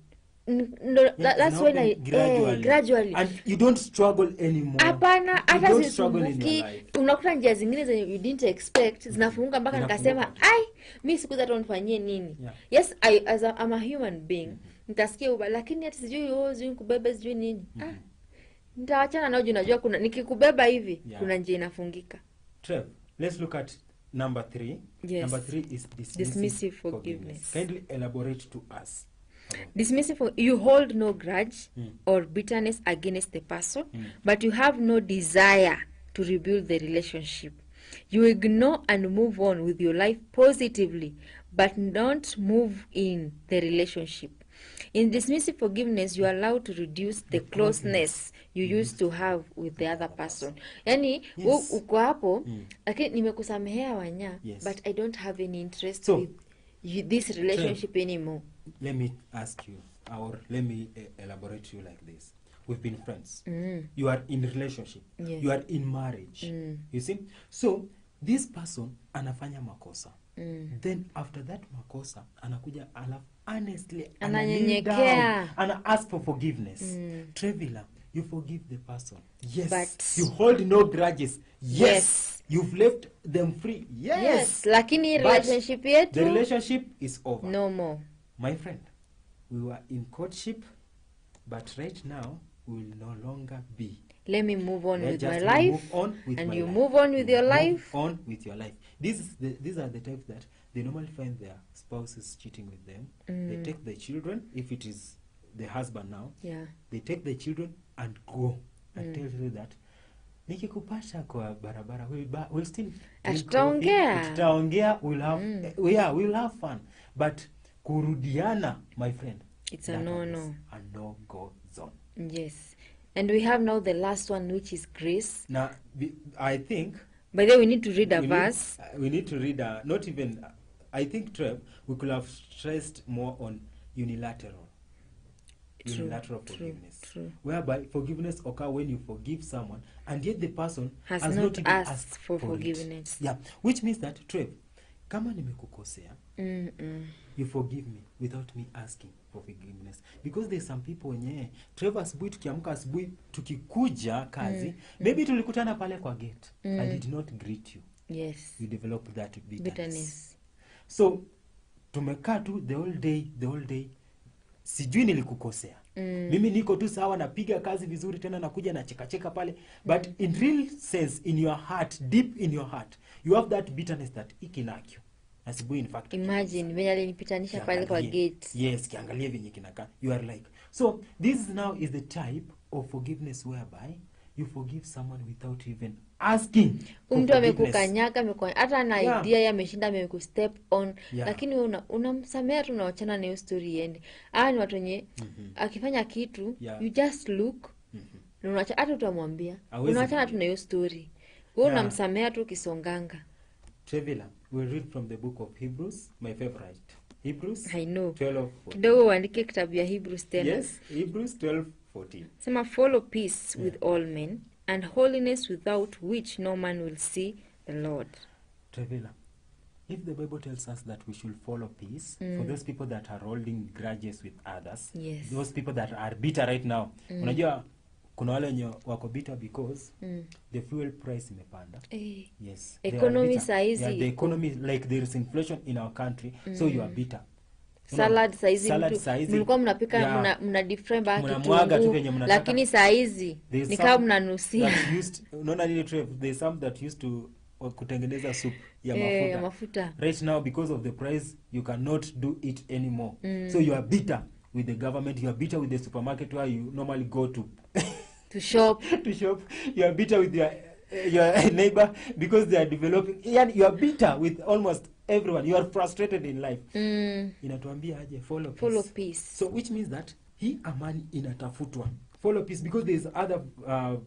[SPEAKER 1] That's when I gradually.
[SPEAKER 2] And you don't struggle anymore.
[SPEAKER 1] Hapana, hata sisumbuki. Unakuta njia zingine zenye you didn't expect zinafunguka mpaka nikasema mimi siku za tonifanyie nini. Yes, I'm a human being. Nitasikia lakini hata sijui kubeba sijui nini. Nitaachana nao, unajua kuna nikikubeba hivi kuna njia inafungika.
[SPEAKER 2] Trev, let's look at number 3.
[SPEAKER 1] Yes.
[SPEAKER 2] Number 3 is dismissive forgiveness. Kindly elaborate to us.
[SPEAKER 1] Dismissive, you hold no grudge or bitterness against the person, but you have no desire to rebuild the relationship. You ignore and move on with your life positively, but don't move in the relationship. In dismissive forgiveness, you are allowed to reduce the closeness you used to have with the other person. Yani, uko hapo, lakini nimekusamehea wanya, but I don't have any interest with this relationship anymore.
[SPEAKER 2] Let me ask you, or let me elaborate to you like this. We've been friends. You are in relationship.
[SPEAKER 1] Yes.
[SPEAKER 2] You are in marriage. You see? So, this person anafanya makosa. Then after that makosa, anakuja honestly,
[SPEAKER 1] ananyenyekea,
[SPEAKER 2] ana ask for forgiveness. Trevilla, you forgive the person. Yes.
[SPEAKER 1] But
[SPEAKER 2] you hold no grudges. Yes. You've left them free. Yes.
[SPEAKER 1] Lakini relationship yetu,
[SPEAKER 2] the relationship is over.
[SPEAKER 1] No more.
[SPEAKER 2] My friend, we were in courtship, but right now we will no longer be.
[SPEAKER 1] Let me move on with my life, and you move on with your life.
[SPEAKER 2] Move on with your life. These are the types that they normally find their spouses cheating with them. They take the children, if it is the husband now. They take the children and go and tell you that nikikupata kwa barabara we'll still tutaongea, we'll have fun, but kurudiana, my friend,
[SPEAKER 1] it's a no
[SPEAKER 2] go zone.
[SPEAKER 1] Yes. And we have now the last one, which is grace.
[SPEAKER 2] Now I think
[SPEAKER 1] by the way we need to read a verse.
[SPEAKER 2] We need to read not even, I think, Trev, we could have stressed more on unilateral forgiveness.
[SPEAKER 1] True.
[SPEAKER 2] Whereby forgiveness occur when you forgive someone and yet the person
[SPEAKER 1] has not even asked for forgiveness.
[SPEAKER 2] Which means that, Trev, kama nimekukosea, you forgive me without me asking for forgiveness. Because there's some people wenye Trevor, asubuhi tukiamka, asubuhi tukikuja kazi, maybe tulikutana pale kwa gate, I did not greet you.
[SPEAKER 1] Yes.
[SPEAKER 2] You develop that bitterness. So tumekaa tu the whole day sijui nilikukosea. Mimi niko tu sawa, napiga kazi vizuri, tena nakuja na cheka pale, but in real sense, in your heart, deep in your heart, you have that bitterness that ikinakyo. Asubuhi, in fact,
[SPEAKER 1] imagine venye alinipitanisha pale kwa gate.
[SPEAKER 2] Yes, kiangalia venye kinaka. You are like, so this now is the type of forgiveness whereby you forgive someone without even asking.
[SPEAKER 1] Mtu amekukanyaka, hata na idea ya ameshinda, amekustep on, lakini unamsamea tu, unaachana na hiyo story iende. Ni watu wenye akifanya kitu, you just look, unaacha, hata utamwambia, unaachana tu na hiyo story. Wewe unamsamea tu kisonganga.
[SPEAKER 2] Trevilla, we read from the book of Hebrews, my favorite. Hebrews,
[SPEAKER 1] I know.
[SPEAKER 2] 12:14.
[SPEAKER 1] Kidogo uandike kitabu ya Hebrews tena.
[SPEAKER 2] Yes, Hebrews 12:14.
[SPEAKER 1] Sema, follow peace with all men and holiness, without which no man will see the Lord.
[SPEAKER 2] Trevilla, if the Bible tells us that we should follow peace, for those people that are holding grudges with others, those people that are bitter right now, unajua kuna wale wenye wako bitter because the fuel price imepanda. Yes.
[SPEAKER 1] Economy saizi.
[SPEAKER 2] The economy, like there is inflation in our country, so you are bitter.
[SPEAKER 1] Salad saizi mlikuwa mnapika mna deep fry back kitungu, lakini saizi ni kama mnanusia.
[SPEAKER 2] Unaona nini, Trev? There's some that used to kutengeneza soup ya mafuta. Right now, because of the price, you cannot do it anymore. So you are bitter with the government, you are bitter with the supermarket where you normally go to
[SPEAKER 1] shop.
[SPEAKER 2] You are bitter with your neighbor because they are developing. You are bitter with almost everyone, you are frustrated in life. Inatuambia aje follow peace. So which means that hii amani inatafutwa. Follow peace, because there is other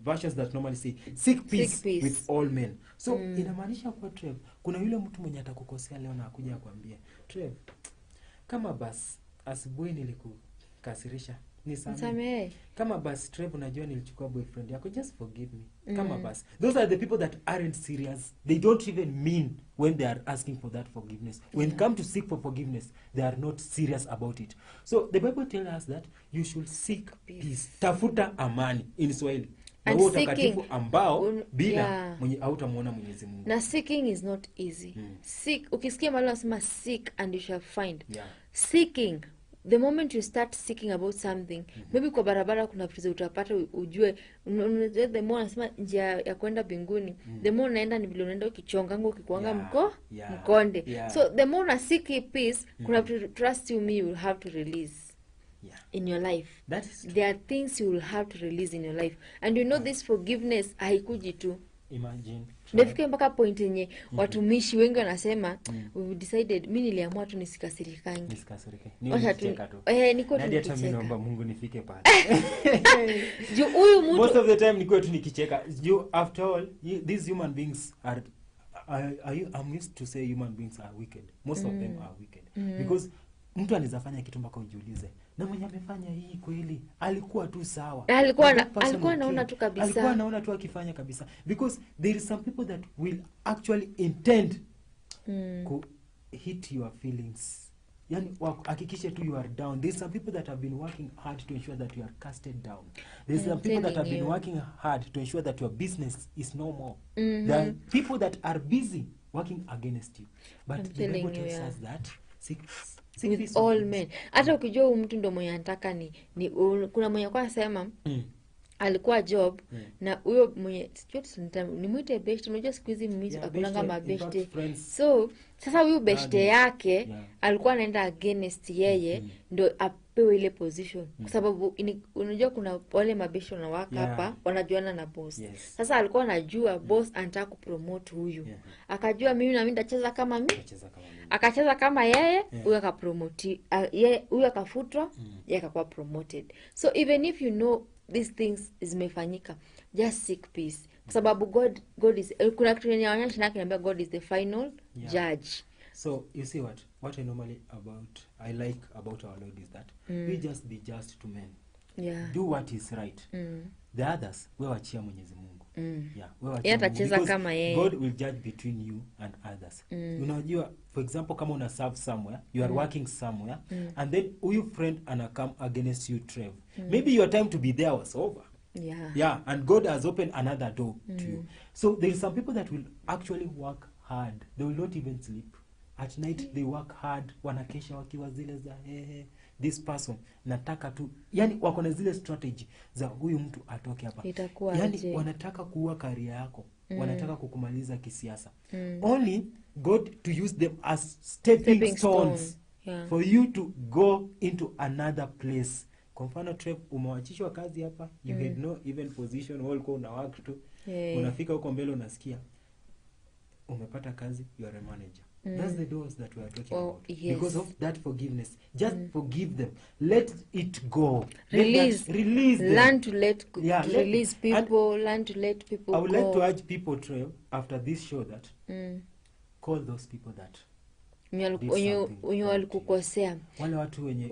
[SPEAKER 2] versions that normally say seek peace with all men. So inamaanisha kwa Trev, kuna yule mtu mwenye atakukosea leo na akuja akwambia, Trev, kama basi asubuhi nilikukasirisha, nisamehe. Kama basi Trev, unajua nilichukua boyfriend yako, just forgive me. Kama basi. Those are the people that aren't serious. They don't even mean when they are asking for that forgiveness. When come to seek for forgiveness, they are not serious about it. So the Bible tells us that you should seek peace. Tafuta amani in Swahili.
[SPEAKER 1] And seeking
[SPEAKER 2] ambao bila mwenye hautamuona Mwenyezi Mungu.
[SPEAKER 1] Na seeking is not easy. Seek, ukisikia mahali wanasema seek and you shall find. Seeking, the moment you start seeking about something, maybe kwa barabara kuna vitu utapata ujue, the more unasema njia ya kwenda mbinguni, the more unaenda ni vile unaenda ukichongango ukikuanga mkonde. So the more una seek peace, kuna vitu, trust you me, you will have to release in your life.
[SPEAKER 2] That is true.
[SPEAKER 1] There are things you will have to release in your life. And you know this forgiveness haikuji tu.
[SPEAKER 2] Imagine.
[SPEAKER 1] Nifike mpaka point yenye watumishi wengi wanasema we decided, mimi niliamua tu nisikasirikangi.
[SPEAKER 2] Nicheka tu.
[SPEAKER 1] Niko tu
[SPEAKER 2] nikicheka. Mimi naomba Mungu nifike pale.
[SPEAKER 1] Huyu mtu
[SPEAKER 2] most of the time niko tu nikicheka. After all, these human beings are I'm used to say human beings are wicked. Most of them are wicked. Because mtu anaweza fanya kitu mpaka ujiulize, na mwenye amefanya hii kweli alikuwa tu sawa, alikuwa anaona tu kabisa, alikuwa anaona tu akifanya kabisa, because there is some people that will actually intend to hit your feelings. Yani hakikisha tu you are down. There is some people that have been working hard to ensure that you are casted down. There is some people that have been working hard to ensure that your business is no more. There are people that are busy working against you, but the Bible tells us that with
[SPEAKER 1] all men. Hata ukijua mtu ndo mwenye anataka ni kuna mwenye kwa sema alikuwa job na huyo mwenye ni mwite best, unajua siku hizi mimi akunanga mabeste. So sasa huyo beste yake alikuwa anaenda against yeye ndo apewe ile position, kwa sababu unajua kuna wale mabeste wanawaka hapa wanajuana na boss. Sasa alikuwa anajua boss anataka kupromote huyu, akajua mimi na mimi ndacheza kama mimi, akacheza kama yeye, huyo akapromote, yeye huyo akafutwa, yeye akakuwa promoted. So even if you know these things zimefanyika, just seek peace, kwa sababu God is, kuna kitu yenyeonyesha na kiniambia God is the final judge.
[SPEAKER 2] So you see what I like about our Lord is that we just be just to men. Do what is right. The others we wachia Mwenyezi Mungu.
[SPEAKER 1] Yeye atacheza kama yeye.
[SPEAKER 2] God will judge between you and others. Unajua, for example, kama una serve somewhere, you are working somewhere, and then your friend ana come against you, Trev. Maybe your time to be there was over. And God has opened another door to you. So there is some people that will actually work hard. They will not even sleep. At night they work hard, wanakesha wakiwa zile za this person nataka tu, yani wako na zile strategy za huyu mtu atoke hapa. Yani wanataka kuua career yako, wanataka kukumaliza kisiasa. Only God to use them as stepping stones for you to go into another place. Kwa mfano Trev, umewachishwa kazi hapa, you had no even position, walikuwa una work tu. Unafika huko mbele unasikia umepata kazi, you are a manager. That's the doors that we are talking about. Because of that forgiveness. Just forgive them. Let it go. Release them.
[SPEAKER 1] Learn to let go. Release people. Learn to let people go.
[SPEAKER 2] I would like to urge people, Trev, after this show that call those people that
[SPEAKER 1] wenye walikukosea,
[SPEAKER 2] wale watu wenye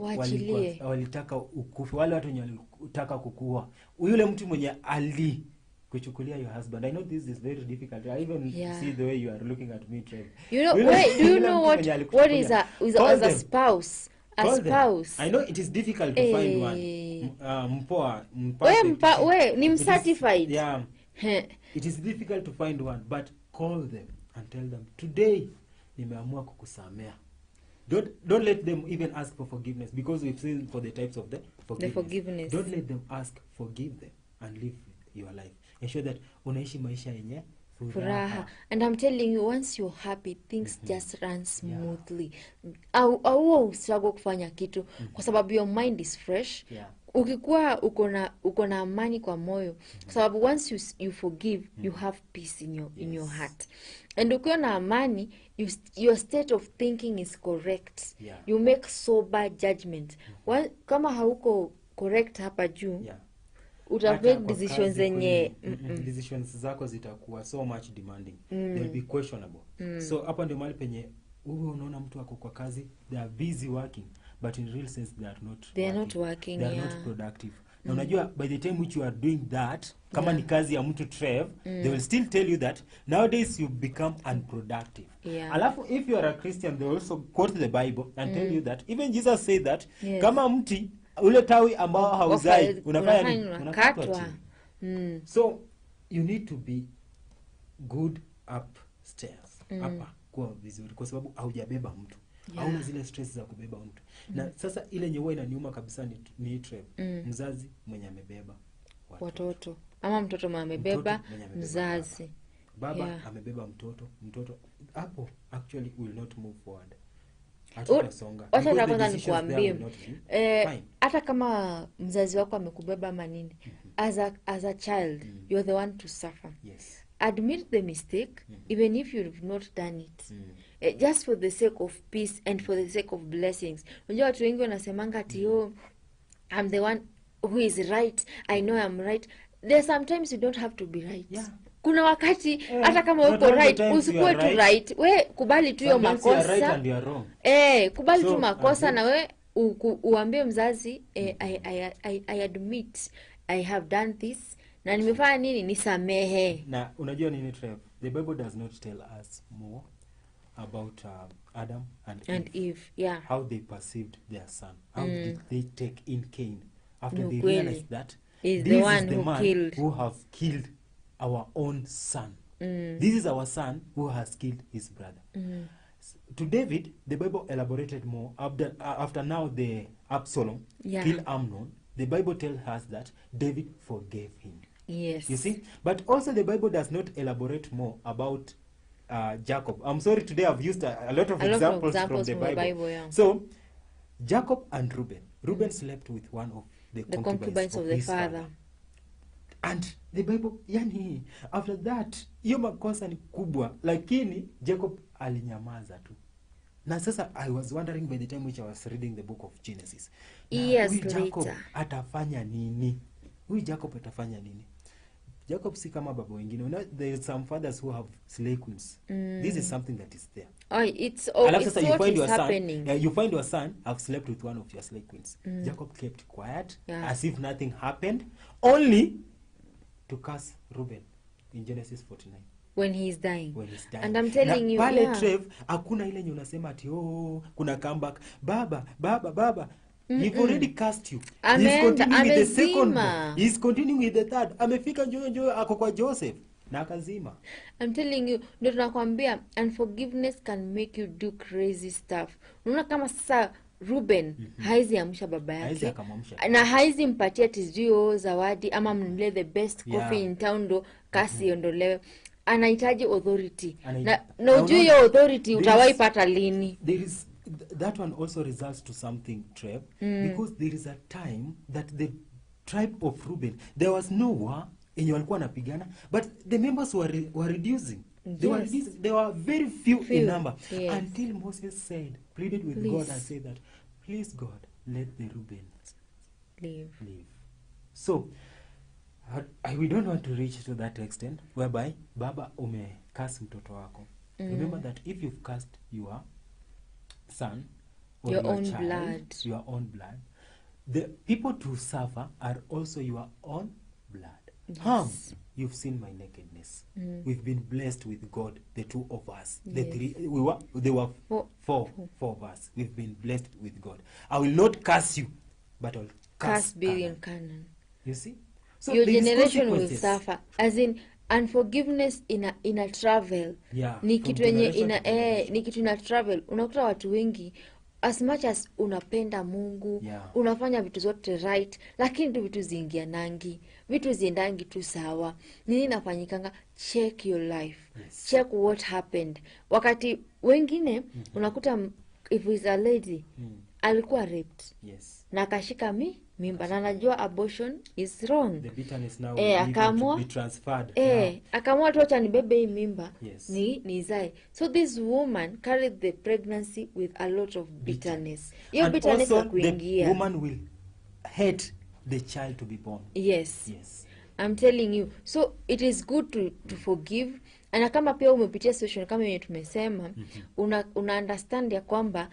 [SPEAKER 2] walitaka ukufe, wale watu wenye walitaka kukuua, yule mtu mwenye kuchukulia your husband. I know this is very difficult. I even see the way you are looking at me, Trev.
[SPEAKER 1] Do you know what is a spouse? A spouse.
[SPEAKER 2] I know it is difficult to find one.
[SPEAKER 1] Ni certified.
[SPEAKER 2] It is difficult to find one, but call them and tell them, today nimeamua kukusamea. Don't let them even ask for forgiveness, because we've seen for the types of the forgiveness. Don't let them ask, forgive them and live your life. Ensure that unaishi maisha yenye
[SPEAKER 1] furaha. And I'm telling you, once you're happy, things just run smoothly. Au struggle kufanya kitu kwa sababu your mind is fresh. Ukikuwa uko na amani kwa moyo, kwa sababu once you forgive, you have peace in your heart. And ukiwa na amani, your state of thinking is correct. You make sober judgment. Kama hauko correct hapa juu, utafake decisions zenye
[SPEAKER 2] decisions zako zitakuwa so much demanding. They'll be questionable. So hapa ndio mahali penye unaona mtu wako kwa kazi, they are busy working, but in real sense they are not working. They are not productive. Na unajua by the time which you are doing that, kama ni kazi ya mtu Trev, they will still tell you that nowadays you become unproductive. Alafu if you are a Christian, they also quote the Bible and tell you that even Jesus said that kama mti ule tawi ambao hauzai unakatwa chini. So you need to be good upstairs. Hapa kwa vizuri kwa sababu haujabeba mtu. Hauna zile stress za kubeba mtu. Na sasa ile nyewe inaniuma kabisa ni Trev. Mzazi mwenye amebeba
[SPEAKER 1] watoto. Ama mtoto mwenye amebeba mzazi.
[SPEAKER 2] Baba amebeba mtoto hapo actually will not move forward.
[SPEAKER 1] Wacha kwanza nikuambie, hata kama mzazi wako amekubeba manini, as a child, you're the one to suffer. Admit the mistake, even if you've not done it. Just for the sake of peace and for the sake of blessings. Unajua watu wengi wanasemanga ati I'm the one who is right, I know I'm right. There's sometimes you don't have to be right. Kuna wakati hata kama uko right, usikuwe tu right. We kubali tu hiyo makosa. Kubali tu makosa na we uambie mzazi I admit I have done this na nimefanya nini, nisamehe.
[SPEAKER 2] Na unajua nini Trev? The Bible does not tell us more about Adam and Eve. How they perceived their son. How did they take in Cain after they realized that
[SPEAKER 1] this
[SPEAKER 2] is the
[SPEAKER 1] man
[SPEAKER 2] who have killed our own son. This is our son who has killed his brother. To David, the Bible elaborated more after now the Absalom killed Amnon. The Bible tells us that David forgave him. You see? But also the Bible does not elaborate more about Jacob. I'm sorry, today I've used a lot of examples from the Bible. So, Jacob and Reuben slept with one of the concubines of the father. And the Bible, yani, after that, hiyo makosa ni kubwa, lakini Jacob alinyamaza tu. Na sasa I was wondering by the time which I was reading the book of Genesis. Jacob atafanya nini? Jacob atafanya nini? Jacob si kama baba wengine. You know, there are some fathers who have slave queens. This is something that is there.
[SPEAKER 1] It's what is happening.
[SPEAKER 2] You find your son have slept with one of your slave queens. Jacob kept quiet as if nothing happened, only to curse Reuben in Genesis 49.
[SPEAKER 1] When he's dying. And I'm telling you,
[SPEAKER 2] pale Trev, hakuna ile nye unasema ati kuna comeback. Baba. You've already cast you. He's continuing with the second one. He's continuing with the third. Amefika njoo ako kwa Joseph. Na akazima.
[SPEAKER 1] I'm telling you, ndio tunakwambia, unforgiveness can make you do crazy stuff. Unaona kama sasa Reuben haizi amsha baba yake na haizi mpatia tizio zawadi ama mnule the best coffee in town ndo kasi ondolewe. Anahitaji authority. Na ujue hiyo authority utawaipata lini.
[SPEAKER 2] That one also results to something, Trev, because there is a time that the tribe of Reuben, there was no war yenye walikuwa napigana, but the members were reducing. They were very few in number. Until Moses pleaded with God and said that, please God, let the Reubens
[SPEAKER 1] live.
[SPEAKER 2] So, we don't want to reach to that extent whereby baba umecast mtoto wako. Remember that if you've cast your son or your own blood, the people to suffer are also your own blood. You've seen my nakedness. We've been blessed with God, the two of us. There were four of us. We've been blessed with God. I will not curse you, but I'll curse Canaan. You see? So
[SPEAKER 1] your generation will suffer. As in, unforgiveness in a travel. Ni kitu yenye ni kitu ina travel. Unakuta watu wengi as much as unapenda Mungu, unafanya vitu zote right, lakini tu vitu ziingianangi, vitu ziendangi tu sawa. Nini nafanyikanga? Check your life. Check what happened. Wakati wengine unakuta if it's a lady alikuwa raped. Na akashika mimba na najua abortion is wrong.
[SPEAKER 2] The bitterness now
[SPEAKER 1] akaamua
[SPEAKER 2] be transferred.
[SPEAKER 1] Akaamua tu acha nibebe hii mimba ni zae. So this woman carried the pregnancy with a lot of bitterness. Hiyo bitterness kuingia.
[SPEAKER 2] The woman will hate the child to be born.
[SPEAKER 1] Yes. I'm telling you. So it is good to forgive. Na kama pia umepitia situation kama yenye tumesema, una understand ya kwamba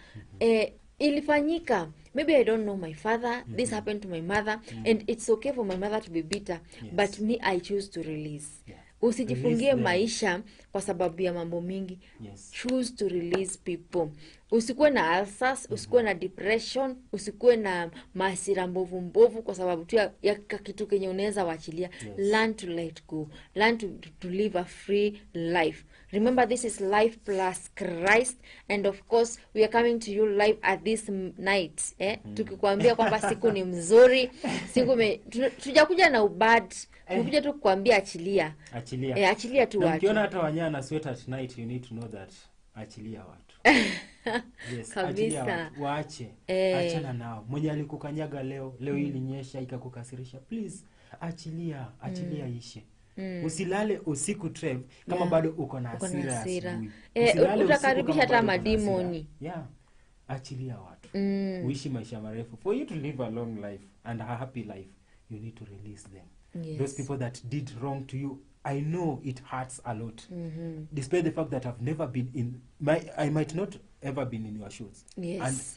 [SPEAKER 1] ilifanyika. Maybe I don't know my father. This happened to my mother. And it's okay for my mother to be bitter. But me, I choose to release. Usijifungie maisha kwa sababu ya mambo mingi. Choose to release people. Usikuwe na ulcers, usikuwe na depression, usikuwe na masira mbovu kwa sababu tu ya kitu kenye unaweza wachilia. Learn to let go. Learn to live a free life. Remember, this is Life+Christ, and of course we are coming to you live at this night. Tukikwambia kwamba siku ni mzuri, tujakuja na ubad, tumekuja tu kukwambia achilia. Achilia tu watu.
[SPEAKER 2] Ukiona hata wanyama na sweat at night, you need to know that achilia watu. Achilia watu, waache. Achana nao. Mwenye alikukanyaga leo hili nyesha ikakukasirisha, please achilia ishe. Usilale usiku Trev kama bado uko na hasira.
[SPEAKER 1] Utakaribisha hata madimoni.
[SPEAKER 2] Achilia watu. Uishi maisha marefu. For you to live a long life and a happy life, you need to release them. Those people that did wrong to you, I know it hurts a lot. Despite the fact that I've never been I might not ever been in your shoes.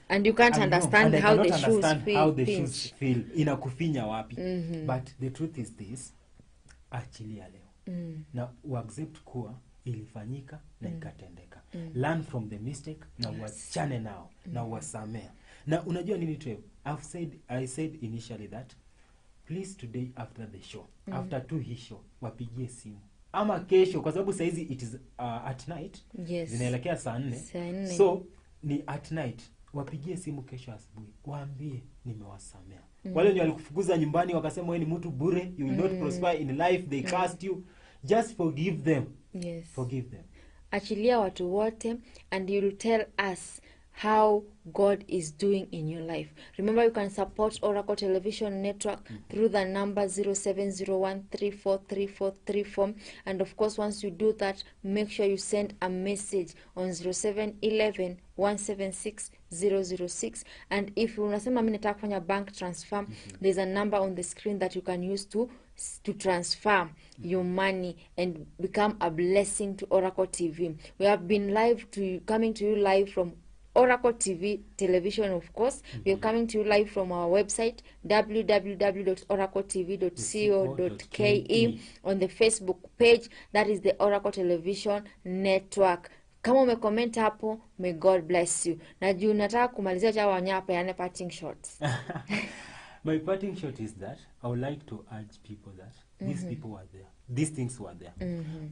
[SPEAKER 1] And you can't understand how the
[SPEAKER 2] shoes feel. Inakufinya wapi. But the truth is this, achilia leo. Na uaccept kuwa ilifanyika na ikatendeka. Learn from the mistake na uachane nao na uwasamea. Na unajua nini Trev? I said initially that please today after the show, after hii show, wapigie simu. Ama kesho kwa sababu saizi it is at night. Zinaelekea saa 4. So ni at night. Wapigie simu kesho asubuhi. Waambie nimewasamea. Wale wenye walikufukuza nyumbani wakasema wewe ni mtu bure, you will not prosper in life, they cast you. Just forgive them. Forgive them.
[SPEAKER 1] Achilia watu wote, and you will tell us how God is doing in your life. Remember, you can support Oracle Television Network through the number 0701343434. And of course, once you do that, make sure you send a message on 0711-176-006. And if unasema mimi nataka kufanya bank transfer, there's a number on the screen that you can use to transfer your money and become a blessing to Oracle TV. We have been coming to you live from Oracle TV television, of course. We are coming to you live from our website www.oracletv.co.ke, on the Facebook page, that is the Oracle Television Network. Kama umecomment hapo, may God bless you. Na juu nataka kumalizia cha wanyapa yani parting shots.
[SPEAKER 2] My parting shot is that I would like to urge people that these people were there. These things were there.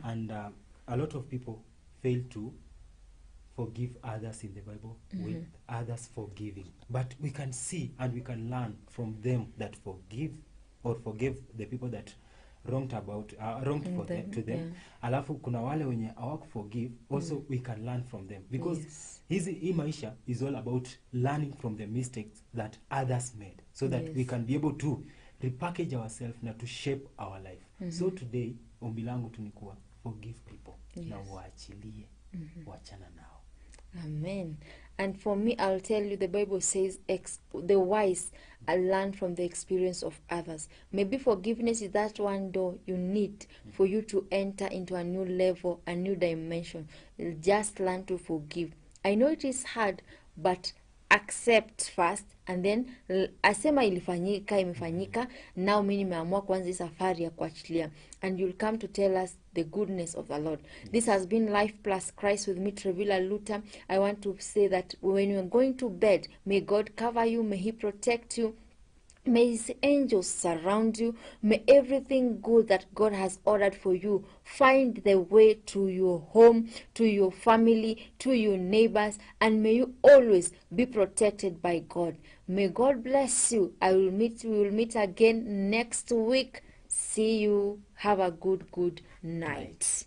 [SPEAKER 2] And a lot of people fail to forgive others in the Bible with others forgiving. But we can see and we can learn from them that forgive or forgive the people that wronged to them. Alafu kuna wale wenye hawakuforgive, also we can learn from them. Because hii maisha is all about learning from the mistakes that others made. So that we can be able to repackage ourselves na to shape our life. So today, ombi langu tu ni kuwa forgive people. Na waachilie, wachana nao.
[SPEAKER 1] Amen. And for me, I'll tell you, the Bible says the wise learn from the experience of others. Maybe forgiveness is that one door you need for you to enter into a new level, a new dimension. Just learn to forgive. I know it is hard, but accept first, and then asema imefanyika, now mimi nimeamua kuanza safari ya kuachilia, and you'll come to tell us the goodness of the Lord. This has been Life+Christ with me, Trevilla Luther. I want to say that when you're going to bed, may God cover you, may He protect you, May his angels surround you. May everything good that God has ordered for you find the way to your home, to your family, to your neighbors, and may you always be protected by God. May God bless you. We will meet again next week. See you. Have a good night.